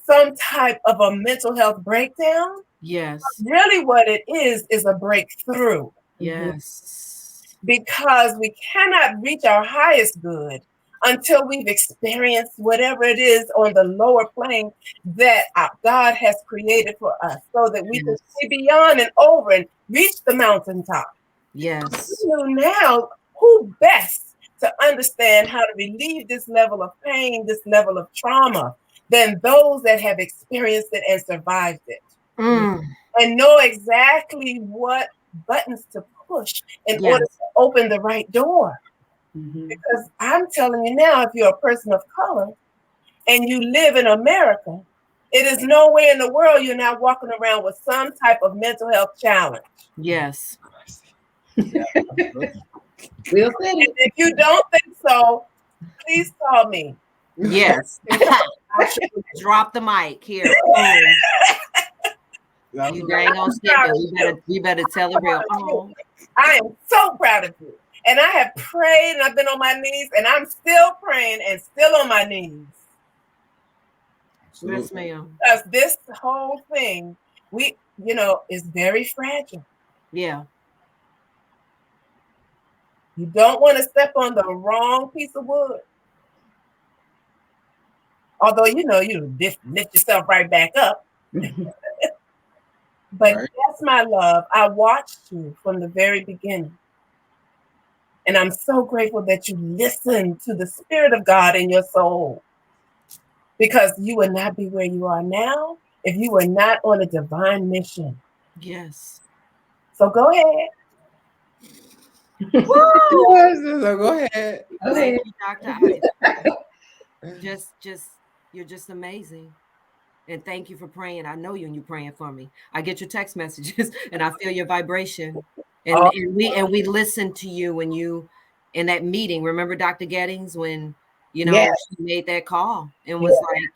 some type of a mental health breakdown. Yes. Really what it is a breakthrough. Yes. Because we cannot reach our highest good until we've experienced whatever it is on the lower plane that God has created for us, so that we can see beyond and over and reach the mountaintop. Yes. You know, now, who best to understand how to relieve this level of pain, this level of trauma, than those that have experienced it and survived it, and know exactly what buttons to push in order to open the right door. Because I'm telling you now, if you're a person of color and you live in America, it is nowhere in the world you're not walking around with some type of mental health challenge. Yes. And if you don't think so, please call me. Yes. Drop the mic here. You dang on skip. You better tell the real. I am so proud of you. And I have prayed and I've been on my knees and I'm still praying and still on my knees. Yes, ma'am. Because this whole thing, is very fragile. Yeah. You don't want to step on the wrong piece of wood. Although, you lift yourself right back up. But yes, my love, I watched you from the very beginning. And I'm so grateful that you listened to the Spirit of God in your soul. Because you would not be where you are now if you were not on a divine mission. Yes. So go ahead. So go ahead. Thank you, Dr. Ivy. You're just amazing. And thank you for praying. I know you and you're praying for me. I get your text messages and I feel your vibration. And we listen to you when you in that meeting. Remember Dr. Gettings when she made that call and was like,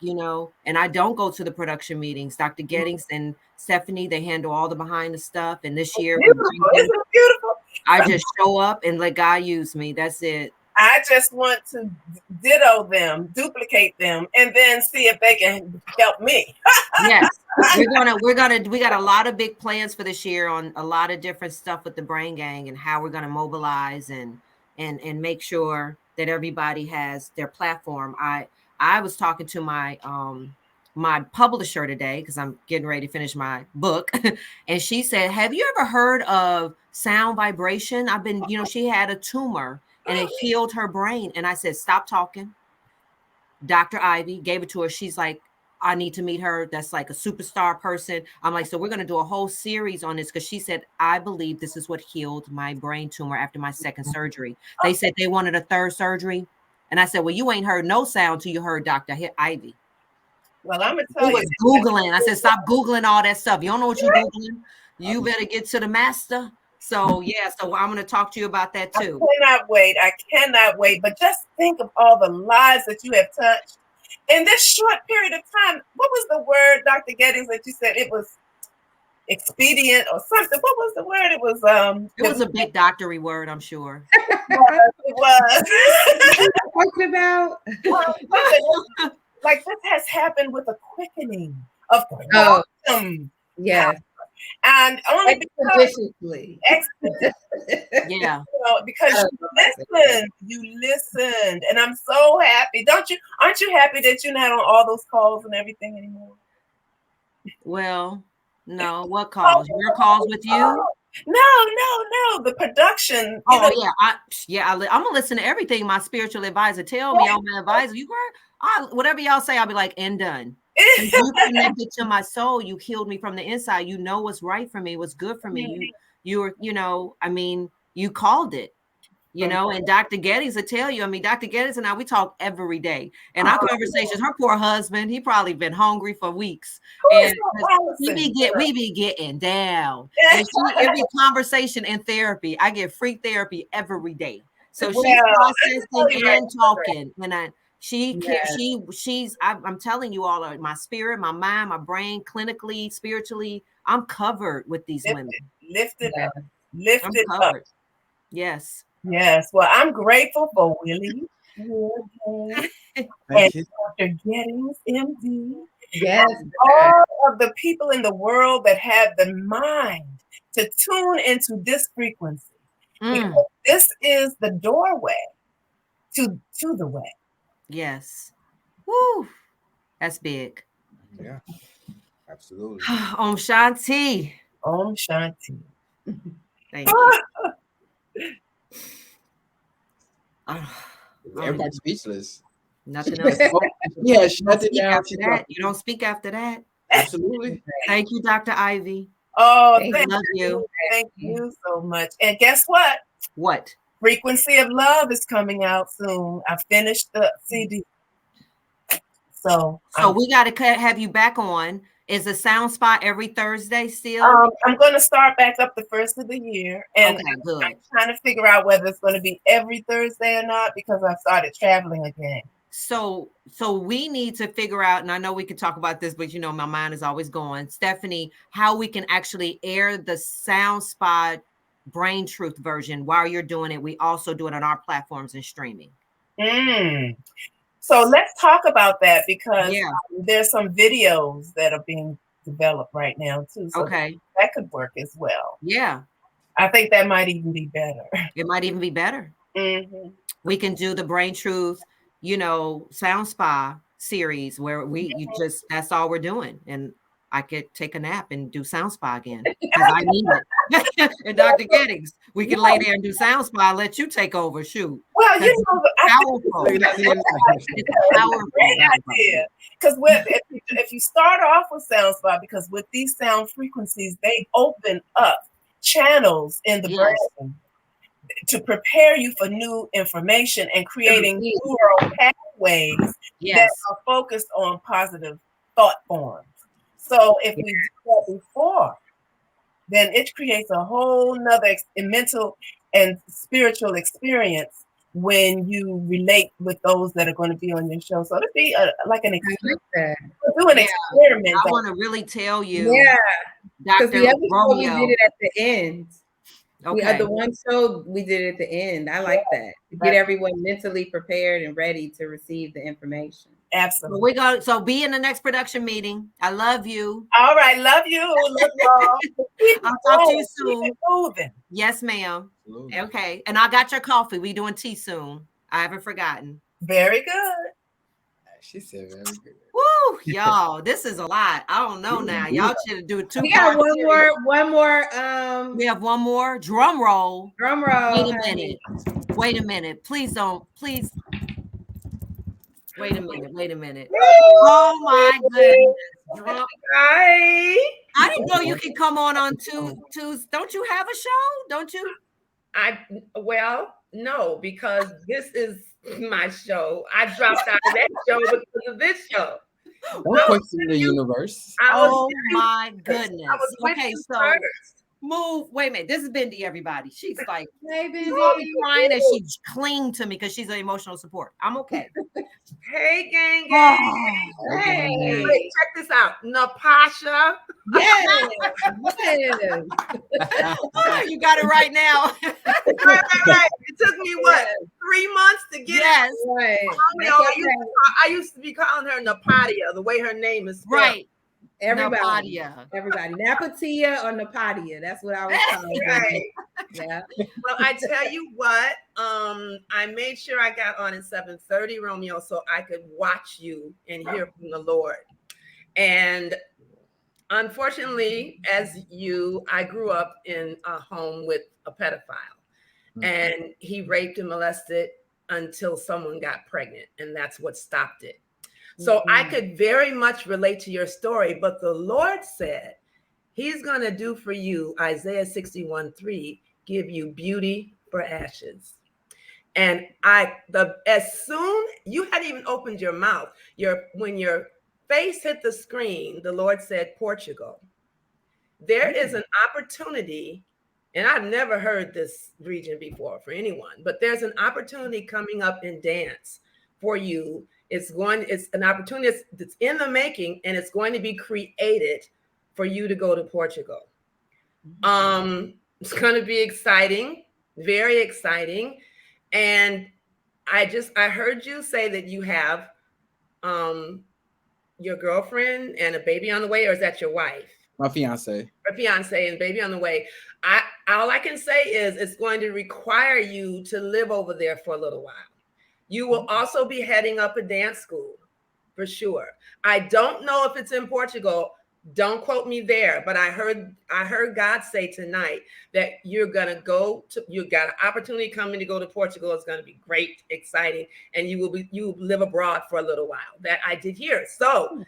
and I don't go to the production meetings. Dr. Gettings and Stephanie, they handle all the behind the stuff. And this year, Isn't it beautiful? I just show up and let God use me. That's it. I just want to ditto them, duplicate them, and then see if they can help me. Yes, we got a lot of big plans for this year on a lot of different stuff with the Brain Gang and how we're going to mobilize and make sure that everybody has their platform. I was talking to my my publisher today because I'm getting ready to finish my book, and she said, "Have you ever heard of sound vibration?" I've been, she had a tumor. And it healed her brain. And I said, stop talking. Dr. Ivy gave it to her. She's like, I need to meet her. That's like a superstar person. I'm like, so we're going to do a whole series on this. Because she said, I believe this is what healed my brain tumor after my second surgery. They said they wanted a third surgery. And I said, well, you ain't heard no sound till you heard Dr. Ivy. Well, I'm going to tell you. Googling. I said, stop Googling all that stuff. You don't know what you're Googling. You better get to the master. So I'm going to talk to you about that too. I cannot wait. But just think of all the lives that you have touched in this short period of time. What was the word, Dr. Gettings, that you said it was expedient or something? What was the word? It was a big doctory word, I'm sure. It was. Talking about like this has happened with a quickening of quantum. Yes. And only because because you listened, and I'm so happy. Aren't you happy that you're not on all those calls and everything anymore? Well, no. What calls? Your calls with you? No. The production. Oh yeah, I'm gonna listen to everything my spiritual advisor tell me. I'm my advisor. You heard? Whatever y'all say, I'll be like, and done. You connected to my soul. You healed me from the inside. You know what's right for me, what's good for me. you were, I mean, you called it. And Dr. Geddes will tell you, I mean, Dr. Geddes and I, we talk every day. And our conversations, her poor husband, he probably been hungry for weeks. And we be getting down. And every conversation in therapy, I get free therapy every day. So she's processing and talking. And I'm telling you all, my spirit, my mind, my brain, clinically, spiritually, I'm covered with these women. Lifted up. Lifted up. Yes. Yes. Well, I'm grateful for Willie and Dr. Gettings, MD. Yes. All of the people in the world that have the mind to tune into this frequency. Because this is the doorway to the way. Yes. Woo. That's big. Yeah. Absolutely. Om Shanti. Om Shanti. Thank you. Everybody's speechless. Nothing else. Yeah, shut it down. You don't speak after that. Absolutely. Thank you, Dr. Ivy. Oh, love you. Thank you so much. And guess what? What? Frequency of Love is coming out soon. I finished the CD. So we got to have you back on. Is the Sound Spot every Thursday still? I'm going to start back up the first of the year. And good. I'm trying to figure out whether it's going to be every Thursday or not because I've started traveling again. So we need to figure out, and I know we could talk about this, but my mind is always going, Stephanie, how we can actually air the Sound Spot Brain Truth version while you're doing it. We also do it on our platforms and streaming. So let's talk about that because there's some videos that are being developed right now too. So that could work as well. Yeah. I think that might even be better. It might even be better. Mm-hmm. We can do the Brain Truth, Sound Spa series where that's all we're doing. And I could take a nap and do Sound Spa again because I need it. And Dr. Gettings, we can lay there and do Sound Spa and let you take over. Shoot. Well, it's powerful. It's a great idea. Because if you start off with Sound Spa, because with these sound frequencies, they open up channels in the brain to prepare you for new information and creating neural pathways that are focused on positive thought forms. So if we do that before, then it creates a whole nother mental and spiritual experience when you relate with those that are going to be on your show. So it'd be like an experiment. Do an experiment. I want to really tell you. Yeah. Dr. The other show we Romeo. did it at the end. Okay. The one show we did it at the end. I like that. To get everyone mentally prepared and ready to receive the information. Absolutely. So be in the next production meeting. I love you. All right. Love you. Love y'all. I'll talk to you soon. Keep moving. Yes, ma'am. Absolutely. Okay. And I got your coffee. We doing tea soon. I haven't forgotten. Very good. She said very good. Woo, y'all. This is a lot. I don't know now. Y'all should do it 2 We got one more. We have one more. Drum roll. Drum roll. Wait a minute. Please don't. Please. Wait a minute. Oh my goodness. Hi. I didn't know you could come on Tuesday. Don't you have a show? Don't you? No, because this is my show. I dropped out of that show because of this show. Don't question the universe. Oh my goodness. I was with okay, you so first. move. Wait a minute. This is Bindi, everybody. She's like, hey, Bindi. She's always crying and she cling to me because she's an emotional support. I'm okay. Hey, gang. Oh, hey, wait, check this out. Napasha. Yes. You got it right now. right. It took me 3 months to get it. Right. I used to be calling her Napadia, the way her name is spelled. Right. Everybody. Napatia or Napadia. That's what I was calling. Right. Yeah. Well, I tell you what, I made sure I got on at 7:30, Romeo, so I could watch you and hear from the Lord. And unfortunately, I grew up in a home with a pedophile, and he raped and molested until someone got pregnant, and that's what stopped it. So I could very much relate to your story, but the Lord said He's going to do for you, Isaiah 61:3, give you beauty for ashes. And as soon, you hadn't even opened your mouth, when your face hit the screen, the Lord said, Portugal. There is an opportunity, and I've never heard this region before for anyone, but there's an opportunity coming up in dance for you. It's an opportunity that's in the making, and it's going to be created for you to go to Portugal. It's going to be exciting, very exciting. And I heard you say that you have your girlfriend and a baby on the way, or is that your wife? My fiance. Her fiance and baby on the way. All I can say is it's going to require you to live over there for a little while. You will also be heading up a dance school for sure. I don't know if it's in Portugal. Don't quote me there, but I heard God say tonight that you've got an opportunity coming to go to Portugal. It's going to be great, exciting, and you will live abroad for a little while. That I did hear. So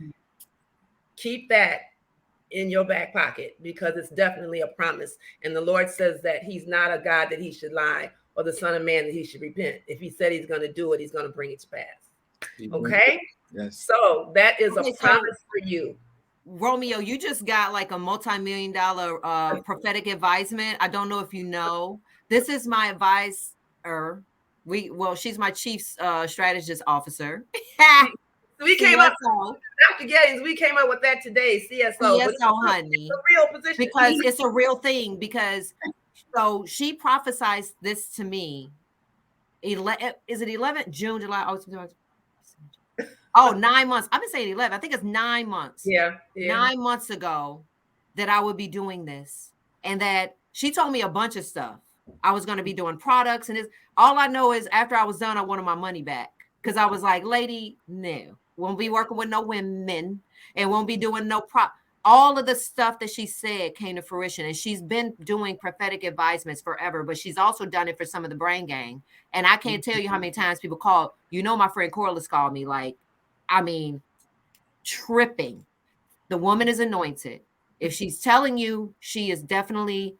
keep that in your back pocket, because it's definitely a promise. And the Lord says that he's not a God that he should lie, or the son of man that he should repent. If he said he's going to do it, he's going to bring it to pass. Okay? Yes. So that is a promise for you. Romeo, you just got like a multi-million-dollar prophetic advisement. I don't know if you know. This is my advisor. She's my chief strategist officer. We came up, Dr. Gaines, we came up with that today, CSO. CSO, honey. It's a real position. Because it's a real thing. Because so she prophesied this to me. Is it 11? June, July? 9 months. I've been saying 11. I think it's 9 months. Yeah. 9 months ago that I would be doing this. And that she told me a bunch of stuff. I was going to be doing products. And all I know is after I was done, I wanted my money back. Because I was like, lady, no. Won't be working with no women, and won't be doing no all of the stuff that she said came to fruition. And she's been doing prophetic advisements forever, but she's also done it for some of the brain gang. And I can't tell you how many times people call, my friend Corliss called me, tripping. The woman is anointed. If she's telling you, she is definitely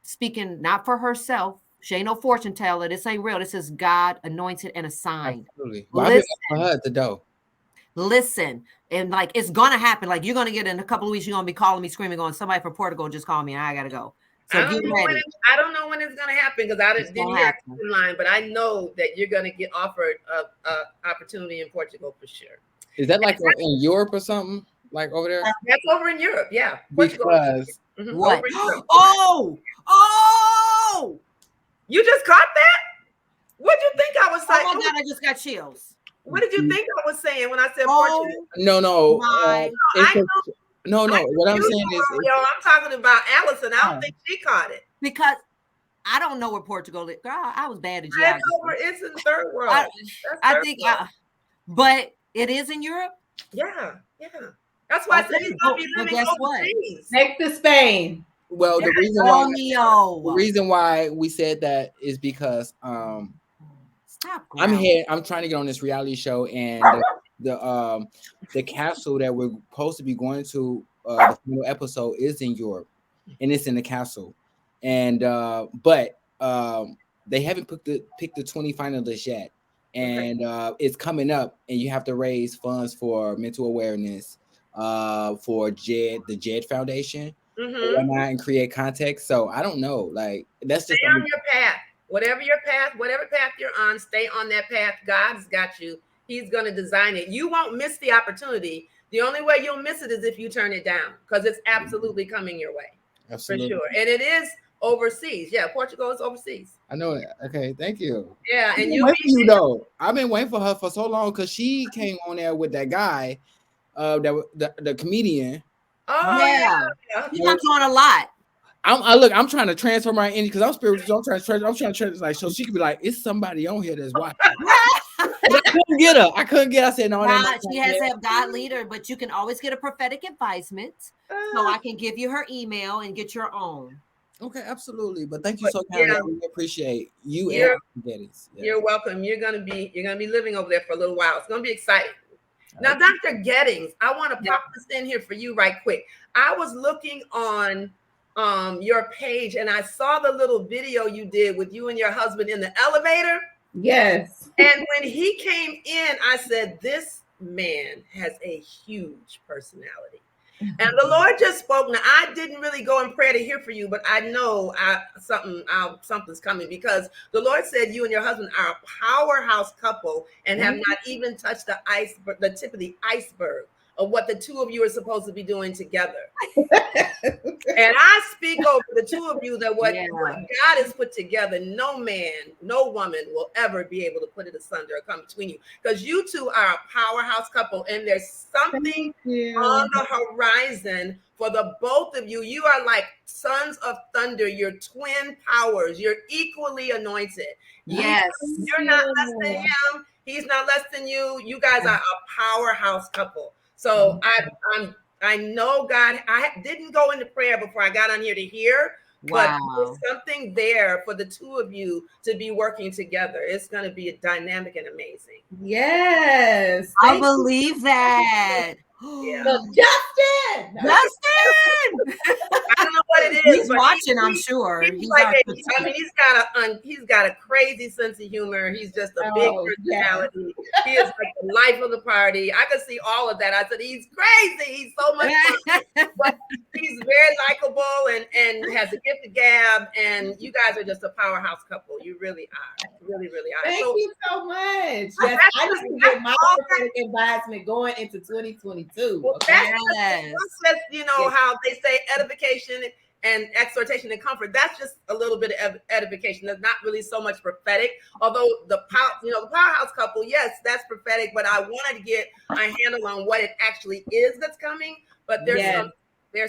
speaking not for herself. She ain't no fortune teller. This ain't real. This is God anointed and assigned. Absolutely. Well, I've been for her at the door. Listen, and it's gonna happen. You're gonna get in a couple of weeks. You're gonna be calling me, screaming, going, "Somebody from Portugal just called me, and I gotta go." So I don't know when it's gonna happen, because I didn't hear it in line. But I know that you're gonna get offered a opportunity in Portugal for sure. Is that in Europe or something? Like over there? That's over in Europe, yeah. Portugal. Because what? Oh! You just caught that? What did you think I was saying? Oh my God, I just got chills. What did you think I was saying when I said Portugal? No. No. What I'm saying is, I'm talking about Allison. I don't think she caught it, because I don't know where Portugal is. Girl, I was bad at geography. It's in the third world. But it is in Europe. Yeah. That's why I said he's gonna be living overseas. Next to Spain. Well, the reason why we said that is because I'm trying to get on this reality show, and the castle that we're supposed to be going to, the final episode is in Europe, and it's in the castle, and but they haven't picked the 20 finalists yet, and it's coming up, and you have to raise funds for mental awareness, for the JED Foundation, and create context. So I don't know, that's just stay on your path. Whatever path you're on, stay on that path. God's got you. He's going to design it. You won't miss the opportunity. The only way you'll miss it is if you turn it down, because it's absolutely coming your way. Absolutely. For sure. And it is overseas. Yeah, Portugal is overseas. I know it. Okay, thank you. Yeah, and I've been waiting for her for so long, because she came on there with that guy, the comedian. Oh yeah. He comes on a lot. I'm trying to transfer my energy, because I'm spiritual. So I'm trying to transfer, so she could be like, it's somebody on here that's watching. I couldn't get her. I said no. She has to have God leader, but you can always get a prophetic advisement. So I can give you her email and get your own. Okay, absolutely. But thank you so much. I really appreciate you. You're welcome. You're gonna be living over there for a little while. It's gonna be exciting. Now, Dr. Gettings, I want to pop this in here for you right quick. I was looking on your page and I saw the little video you did with you and your husband in the elevator. Yes. And when he came in, I said, this man has a huge personality. And the Lord just spoke. Now, I didn't really go in prayer to hear for you, but I know something's coming, because the Lord said you and your husband are a powerhouse couple and have not even touched the tip of the iceberg of what the two of you are supposed to be doing together. And I speak over the two of you that what God has put together, no man, no woman will ever be able to put it asunder or come between you, because you two are a powerhouse couple, and there's something on the horizon for the both of you. You are like sons of thunder. You're twin powers. You're equally anointed. Yes. You're not less than him. He's not less than you. You guys are a powerhouse couple. So I know God. I didn't go into prayer before I got on here to hear, but there's something there for the two of you to be working together. It's going to be dynamic and amazing. Yes. I believe that. So Justin! I don't know what it is. He's watching, I'm sure. He's got a crazy sense of humor. He's just a big personality. He is like the life of the party. I could see all of that. I said, he's crazy. He's so much fun. But he's very likable and has a gift of gab. And you guys are just a powerhouse couple. You really are. Really, really are. Thank you so much. Yes, I need to get my prophetic advisement going into 2022. Well, that's just, how they say edification and exhortation and comfort. That's just a little bit of edification. That's not really so much prophetic. Although the powerhouse couple, yes, that's prophetic. But I wanted to get a handle on what it actually is that's coming. But there's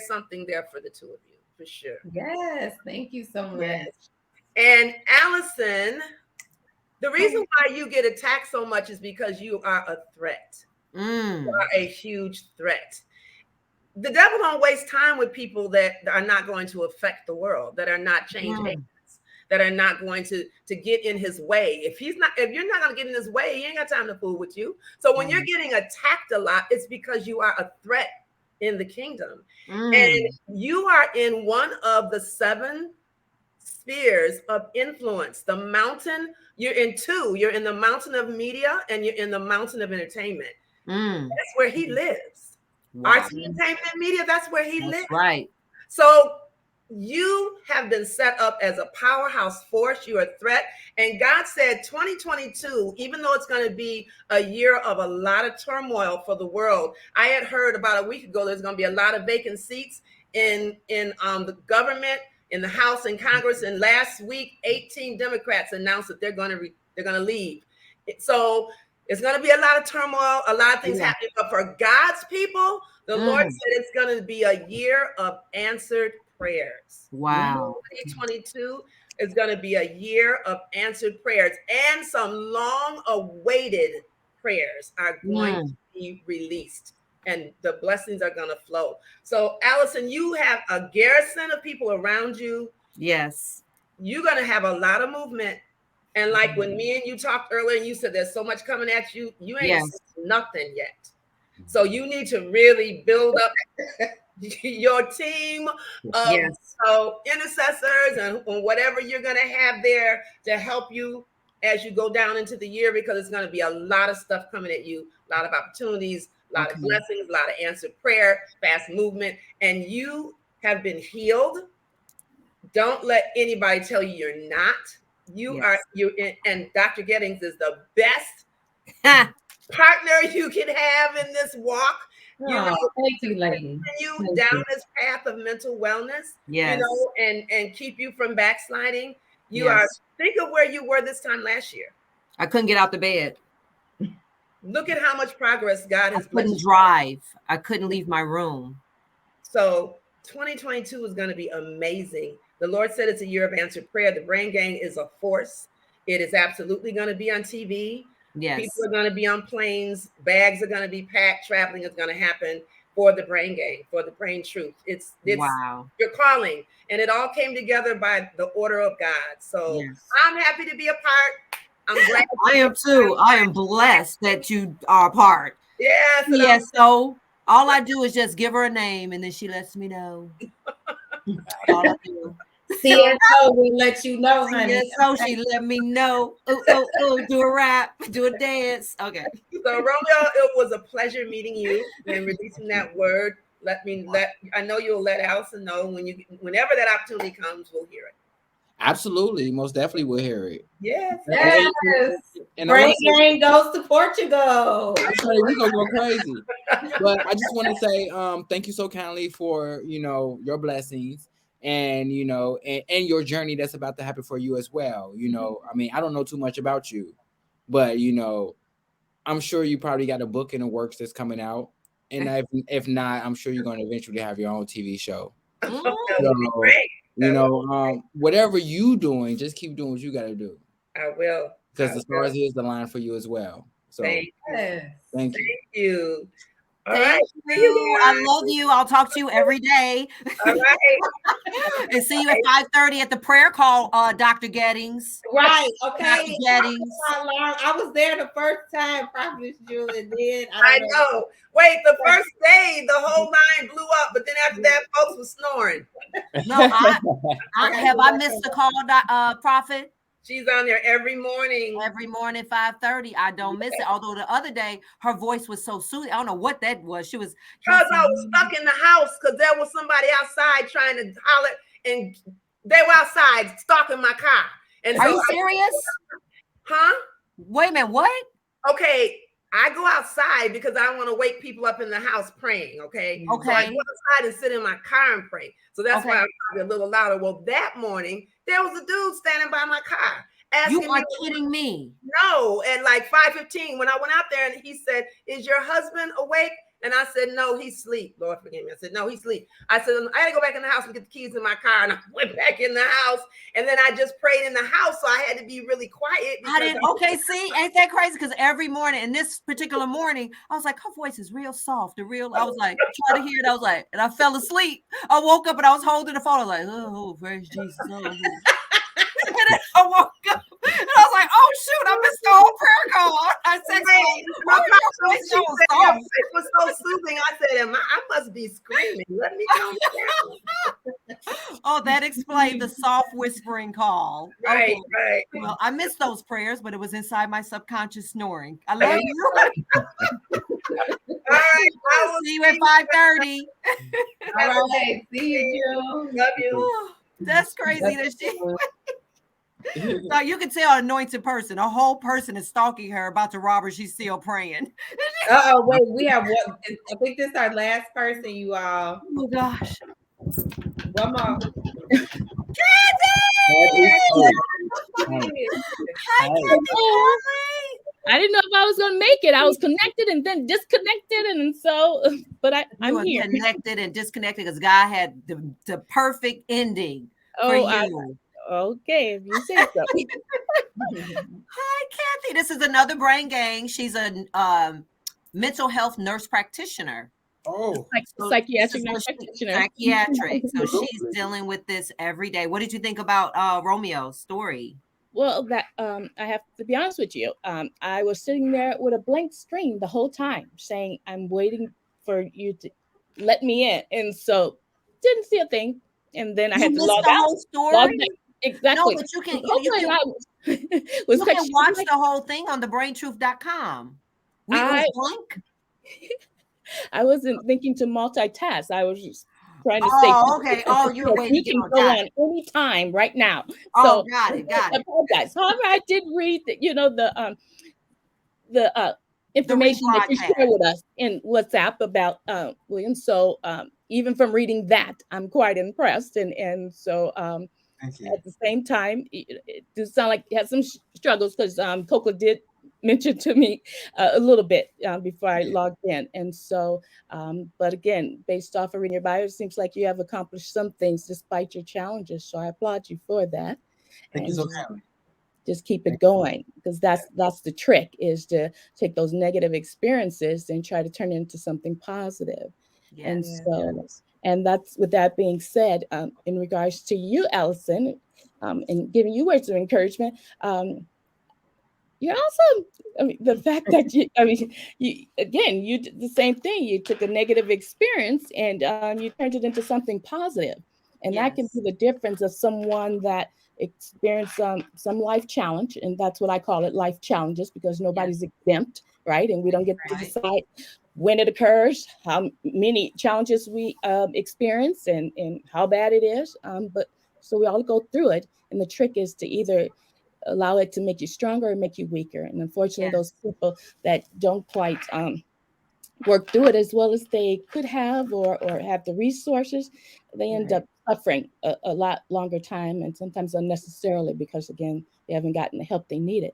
something there for the two of you, for sure. Yes, thank you so much. Yes. And Allison, the reason why you get attacked so much is because you are a threat. You are a huge threat. The devil don't waste time with people that are not going to affect the world, that are not change agents, that are not going to get in his way. If you're not going to get in his way, he ain't got time to fool with you. So when you're getting attacked a lot, it's because you are a threat in the kingdom. And you are in one of the 7 spheres of influence. The mountain, you're in 2. You're in the mountain of media and you're in the mountain of entertainment. That's where he lives. Arts, entertainment, and media, that's where he lives. Right. So you have been set up as a powerhouse force. You're a threat. And God said 2022, even though it's going to be a year of a lot of turmoil for the world, I had heard about a week ago there's going to be a lot of vacant seats in the government, in the House and Congress. And last week, 18 Democrats announced that they're going to leave. So it's going to be a lot of turmoil, a lot of things happening. But for God's people, the Lord said it's going to be a year of answered prayers. Wow. 2022 is going to be a year of answered prayers, and some long-awaited prayers are going to be released, and the blessings are going to flow. So, Allison, you have a garrison of people around you. Yes. You're going to have a lot of movement. And like when me and you talked earlier and you said there's so much coming at you, you ain't seen nothing yet. So you need to really build up your team of intercessors and whatever you're going to have there to help you as you go down into the year, because it's going to be a lot of stuff coming at you, a lot of opportunities, a lot of blessings, a lot of answered prayer, fast movement, and you have been healed. Don't let anybody tell you you're not. And Dr. Gettings is the best partner you can have in this walk. Thank you, lady. You down this path of mental wellness, and keep you from backsliding. You are, think of where you were this time last year. I couldn't get out the bed. Look at how much progress God has. I couldn't drive. I couldn't leave my room. So 2022 is going to be amazing. The Lord said it's a year of answered prayer. The Brain Gang is a force. It is absolutely going to be on TV. Yes. People are going to be on planes. Bags are going to be packed. Traveling is going to happen for the Brain Gang, for the Brain Truth. It's wow. Your calling. And it all came together by the order of God. So I'm happy to be a part. I'm glad. I am too. I am blessed that you are a part. Yes. Yeah, so all I do is just give her a name and then she lets me know. All I do. CSO will let you know, honey. So she let me know. Oh, do a rap, do a dance. Okay. So Romeo, it was a pleasure meeting you and releasing that word. I know you'll let Allison know whenever that opportunity comes, we'll hear it. Absolutely, most definitely we'll hear it. Yes. And Brain Gang goes to Portugal. We're gonna go crazy. But I just want to say thank you so kindly for your blessings and and your journey that's about to happen for you as well. I mean, I don't know too much about you, but I'm sure you probably got a book in the works that's coming out. And if not, I'm sure you're going to eventually have your own TV show. Whatever you doing, just keep doing what you got to do. I will. Because the stars is the line for you as well. So thank you. Thank you. All right. You. I love you. I'll talk to you every day. All right. And see you at 5:30 at the prayer call, Dr. Gettings. Right. Okay. Dr. Gettings. I was there the first time, Prophetess Julie, and then I know. Wait, the first day the whole line blew up, but then after that, folks were snoring. No, have I missed the call, Prophet? She's on there every morning. Every morning, 5:30. I don't miss it. Although the other day, her voice was so soothing. I don't know what that was. Because I was stuck in the house because there was somebody outside trying to holler, and they were outside stalking my car. And are you serious? Huh? Wait a minute, what? Okay, I go outside because I want to wake people up in the house praying, okay? So I go outside and sit in my car and pray. So that's why I'm probably a little louder. Well, that morning, there was a dude standing by my car. You are kidding me. No. And like 5:15, when I went out there and he said, "Is your husband awake?" And I said, "No, he's asleep." Lord forgive me. I said, "No, he's asleep." I said, "I had to go back in the house and get the keys in my car." And I went back in the house. And then I just prayed in the house. So I had to be really quiet. Okay, see, ain't that crazy? Because every morning, and this particular morning, I was like, her voice is real soft. I was like, trying to hear it. I was like, and I fell asleep. I woke up and I was holding the phone. I was like, oh, praise Jesus. Oh, and then I woke up and I was like, oh shoot, I missed the whole prayer call. I said, it was so soothing. I said, I must be screaming. Let me calm down. Oh, that explained the soft whispering call. Right, right. Well, I missed those prayers, but it was inside my subconscious snoring. I love you. All right, I will see you at 5:30. All right, see you, Jill. Love you. That's crazy. So you can tell an anointed person, a whole person is stalking her about to rob her. She's still praying. Wait, we have one. I think this is our last person, you all. Oh gosh. One more. Hi, I didn't know if I was going to make it. I was connected and then disconnected, and so, but I'm here. Connected and disconnected because God had the perfect ending for you. Okay, if you say so. Hi, Kathy. This is another Brain Gang. She's a mental health nurse practitioner. Oh, psychiatric nurse practitioner. Psychiatric. So she's dealing with this every day. What did you think about Romeo's story? Well, I have to be honest with you. I was sitting there with a blank screen the whole time, saying, "I'm waiting for you to let me in," and so didn't see a thing. And then I had to log out. Whole story? Exactly. No, but you can watch the whole thing on thebraintruth.com. We was blank. I wasn't thinking to multitask. I was just trying to stay. Oh, okay. Oh, you're waiting. You can go on any time right now. Oh, got it. I apologize. However, I did read that, the information that you shared with us in WhatsApp about William. So even from reading that, I'm quite impressed. And so at the same time, it does sound like you had some struggles because Coco did mention to me a little bit before I logged in. And so, but again, based off of reading your bio, it seems like you have accomplished some things despite your challenges. So I applaud you for that. Thank you so much. Just keep it going, because that's the trick, is to take those negative experiences and try to turn it into something positive. Yes, and so, and that's, with that being said, in regards to you, Allison, and giving you words of encouragement, You're awesome. I mean, the fact that you did the same thing. You took a negative experience and you turned it into something positive. And that can be the difference of someone that experienced some life challenge. And that's what I call it, life challenges, because nobody's exempt, right? And we don't get to decide when it occurs, how many challenges we experience and how bad it is. But so we all go through it. And the trick is to either allow it to make you stronger or make you weaker. And unfortunately, those people that don't quite work through it as well as they could have or have the resources, they end up suffering a lot longer time and sometimes unnecessarily because, again, they haven't gotten the help they needed.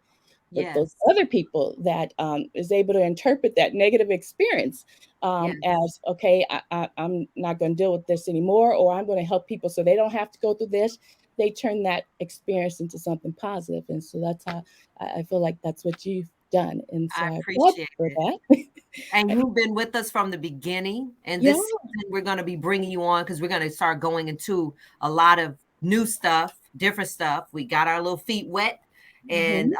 But those other people that is able to interpret that negative experience as, okay, I'm not going to deal with this anymore, or I'm going to help people so they don't have to go through this. They turn that experience into something positive. And so that's how I feel like that's what you've done. And so I appreciate that. And you've been with us from the beginning. And this season, we're going to be bringing you on because we're going to start going into a lot of new stuff, different stuff. We got our little feet wet. And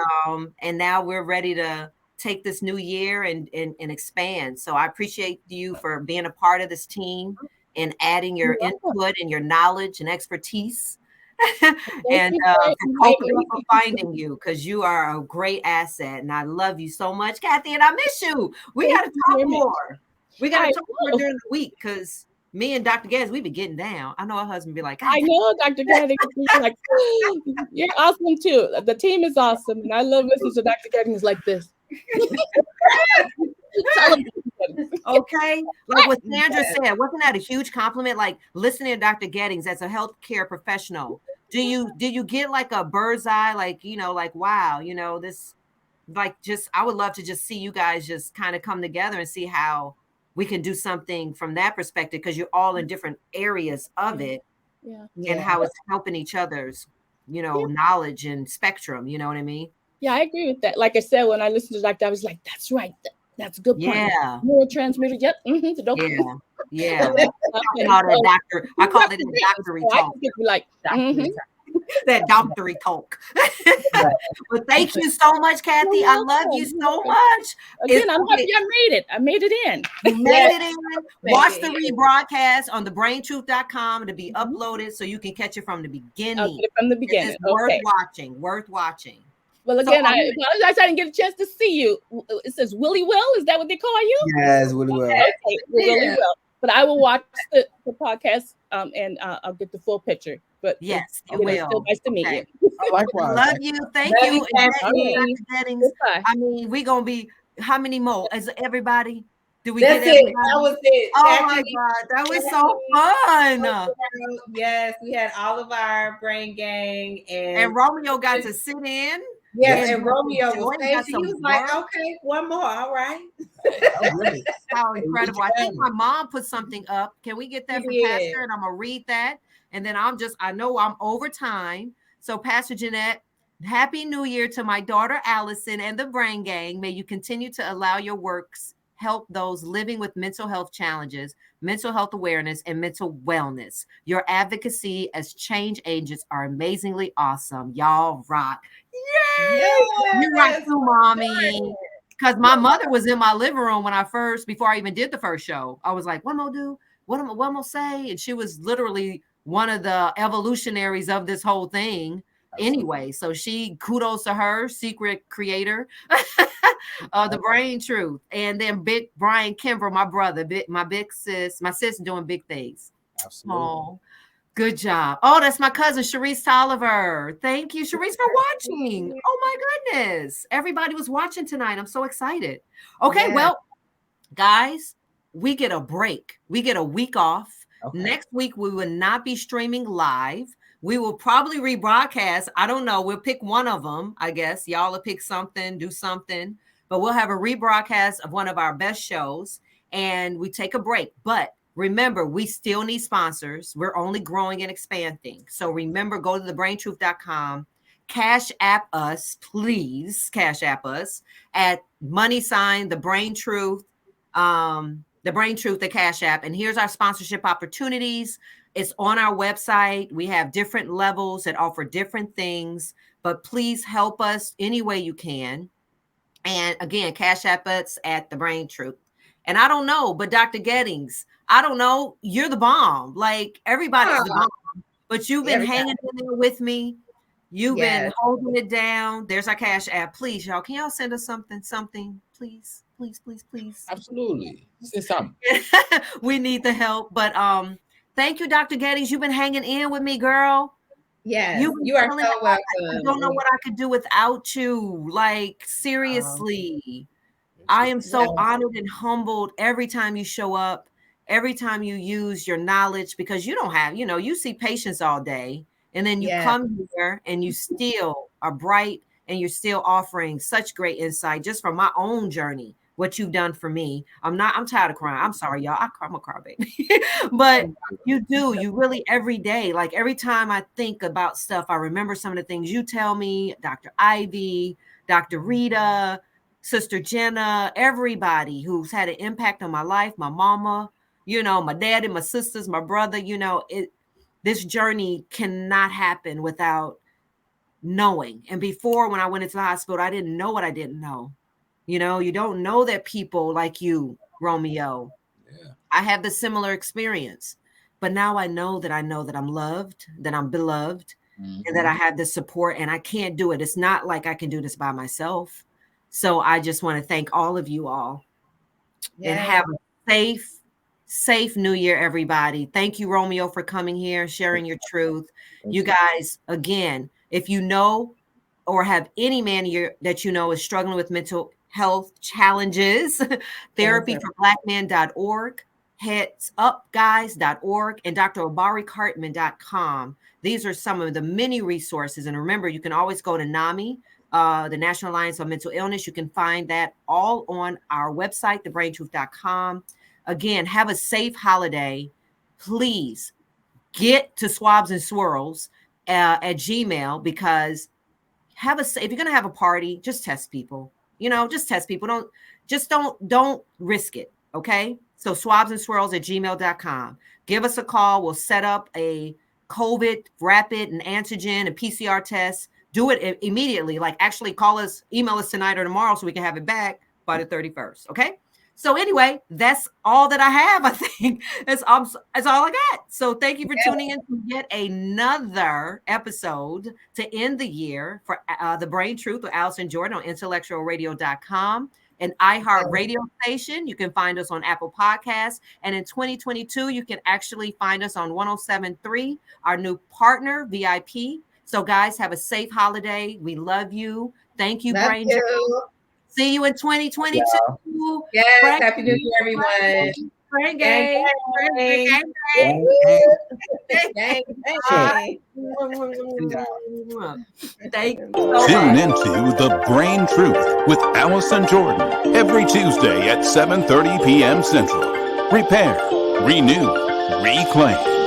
now we're ready to take this new year and expand. So I appreciate you for being a part of this team and adding your input and your knowledge and expertise. And for finding you, because you are a great asset and I love you so much, Kathy, and I miss you. We got to talk more. We got to talk more during the week because me and Dr. Gaddings, we be getting down. I know her husband be like, I know Dr. Gaddings, like, you're awesome too. The team is awesome. And I love listening to Dr. Gaddings like this. Okay, like what Sandra said, wasn't that a huge compliment? Like listening to Dr. Gaddings as a healthcare professional, do you get like a bird's eye, like, you know, like, wow, you know, this, like, just, I would love to just see you guys just kind of come together and see how we can do something from that perspective, because you're all in different areas of it and how it's helping each other's, you know, knowledge and spectrum, you know what I mean? Yeah, I agree with that. Like I said, when I listened to Dr. I was like, that's right. That's a good point. Yeah. Neurotransmitter. Yep. The dopamine. Yeah. I call it a doctory talk. Like, that doctory talk. But thank you so much, Kathy. I love you so much. Again, I'm happy I made it. I made it in. You made it in. Watch the rebroadcast on thebraintruth.com to be uploaded so you can catch it from the beginning. I'll get it from the beginning. It's worth watching. Worth watching. Well, again, I apologize I didn't get a chance to see you. It says Willie Will. Is that what they call you? Yes, Willie Will. Okay, Willie Will. But I will watch the podcast and I'll get the full picture. But yes, you will. It's still nice to meet you. Likewise. Love you. Thank you. I mean, we're going to be, how many more? Is everybody? Do we That's get everybody? That was it. Oh my God. That was so fun. Yes, we had all of our brain gang and Romeo got to sit in. Yes, and Romeo was patient. He was like, okay, one more. All right. How incredible. I think my mom put something up. Can we get that from Pastor? And I'm going to read that. And then I know I'm over time. So Pastor Jeanette, Happy New Year to my daughter, Allison, and the Brain Gang. May you continue to allow your works help those living with mental health challenges, mental health awareness, and mental wellness. Your advocacy as change agents are amazingly awesome. Y'all rock. Yay! You rock too, mommy. Because my mother was in my living room before I even did the first show. I was like, what am I gonna do? What am I gonna say? And she was literally one of the evolutionaries of this whole thing. Anyway, so kudos to her, secret creator of the Brain Truth. And then Big Brian Kimber, my brother, my sis doing big things. Absolutely. Oh, good job. Oh, that's my cousin, Sharice Tolliver. Thank you, Sharice, for watching. Oh my goodness. Everybody was watching tonight. I'm so excited. Okay, well, guys, we get a break. We get a week off. Okay. Next week, we will not be streaming live. We will probably rebroadcast. I don't know. We'll pick one of them, I guess. Y'all will pick something, do something. But we'll have a rebroadcast of one of our best shows. And we take a break. But remember, we still need sponsors. We're only growing and expanding. So remember, go to thebraintruth.com. Cash app us, please. Cash app us at # the Brain Truth. The Brain Truth, the Cash App. And here's our sponsorship opportunities. It's on our website. We have different levels that offer different things, but please help us any way you can. And again, Cash App us at The Brain Truth. And I don't know, but Dr. Gettings, I don't know, you're the bomb. Like everybody's the bomb, but you've been hanging in there with me. You've been holding it down. There's our Cash App. Please, y'all, can y'all send us something, please, please, please, please. Absolutely. Say something. We need the help. But thank you, Dr. Gettings. You've been hanging in with me, girl. Yes, you are so welcome. I don't know what I could do without you. Like, seriously. I am so honored and humbled every time you show up, every time you use your knowledge, because you don't have, you see patients all day, and then you come here and you still are bright and you're still offering such great insight just from my own journey, what you've done for me. I'm tired of crying. I'm sorry, y'all. I'm a crybaby. But you really every day, like every time I think about stuff, I remember some of the things you tell me, Dr. Ivy, Dr. Rita, Sister Jenna, everybody who's had an impact on my life, my mama, my dad and my sisters, my brother, this journey cannot happen without knowing. And before, when I went into the hospital, I didn't know what I didn't know. You don't know that people like you, Romeo. Yeah. I have the similar experience, but now I know that I'm loved, that I'm beloved, and that I have the support, and I can't do it. It's not like I can do this by myself. So I just want to thank all of you all and have a safe New Year, everybody. Thank you, Romeo, for coming here, sharing your truth. You guys, again, if you know or have any man that is struggling with mental health challenges, therapyforblackmen.org, headsupguys.org, and drobaricartman.com. These are some of the many resources. And remember, you can always go to NAMI, the National Alliance on Mental Illness. You can find that all on our website, thebraintruth.com. Again, have a safe holiday. Please get to Swabs and Swirls at Gmail, because if you're going to have a party, just test people. Just test people. Don't risk it. Okay. So swabsandswirls at gmail.com. Give us a call. We'll set up a COVID rapid and antigen and PCR test. Do it immediately. Like, actually email us tonight or tomorrow so we can have it back by the 31st. Okay. So anyway, that's all that I have. I think that's all I got. So thank you for tuning in to yet another episode to end the year for The Brain Truth with Allison Jordan on intellectualradio.com, an iHeart radio station. You can find us on Apple Podcasts. And in 2022, you can actually find us on 107.3, our new partner, VIP. So guys, have a safe holiday. We love you. Thank you, Brain Truth. See you in 2022. Yes, Happy New Year, everyone. Brain gang. Tune into The Brain Truth with Allison Jordan every Tuesday at 7:30 p.m. Central. Repair, renew, reclaim.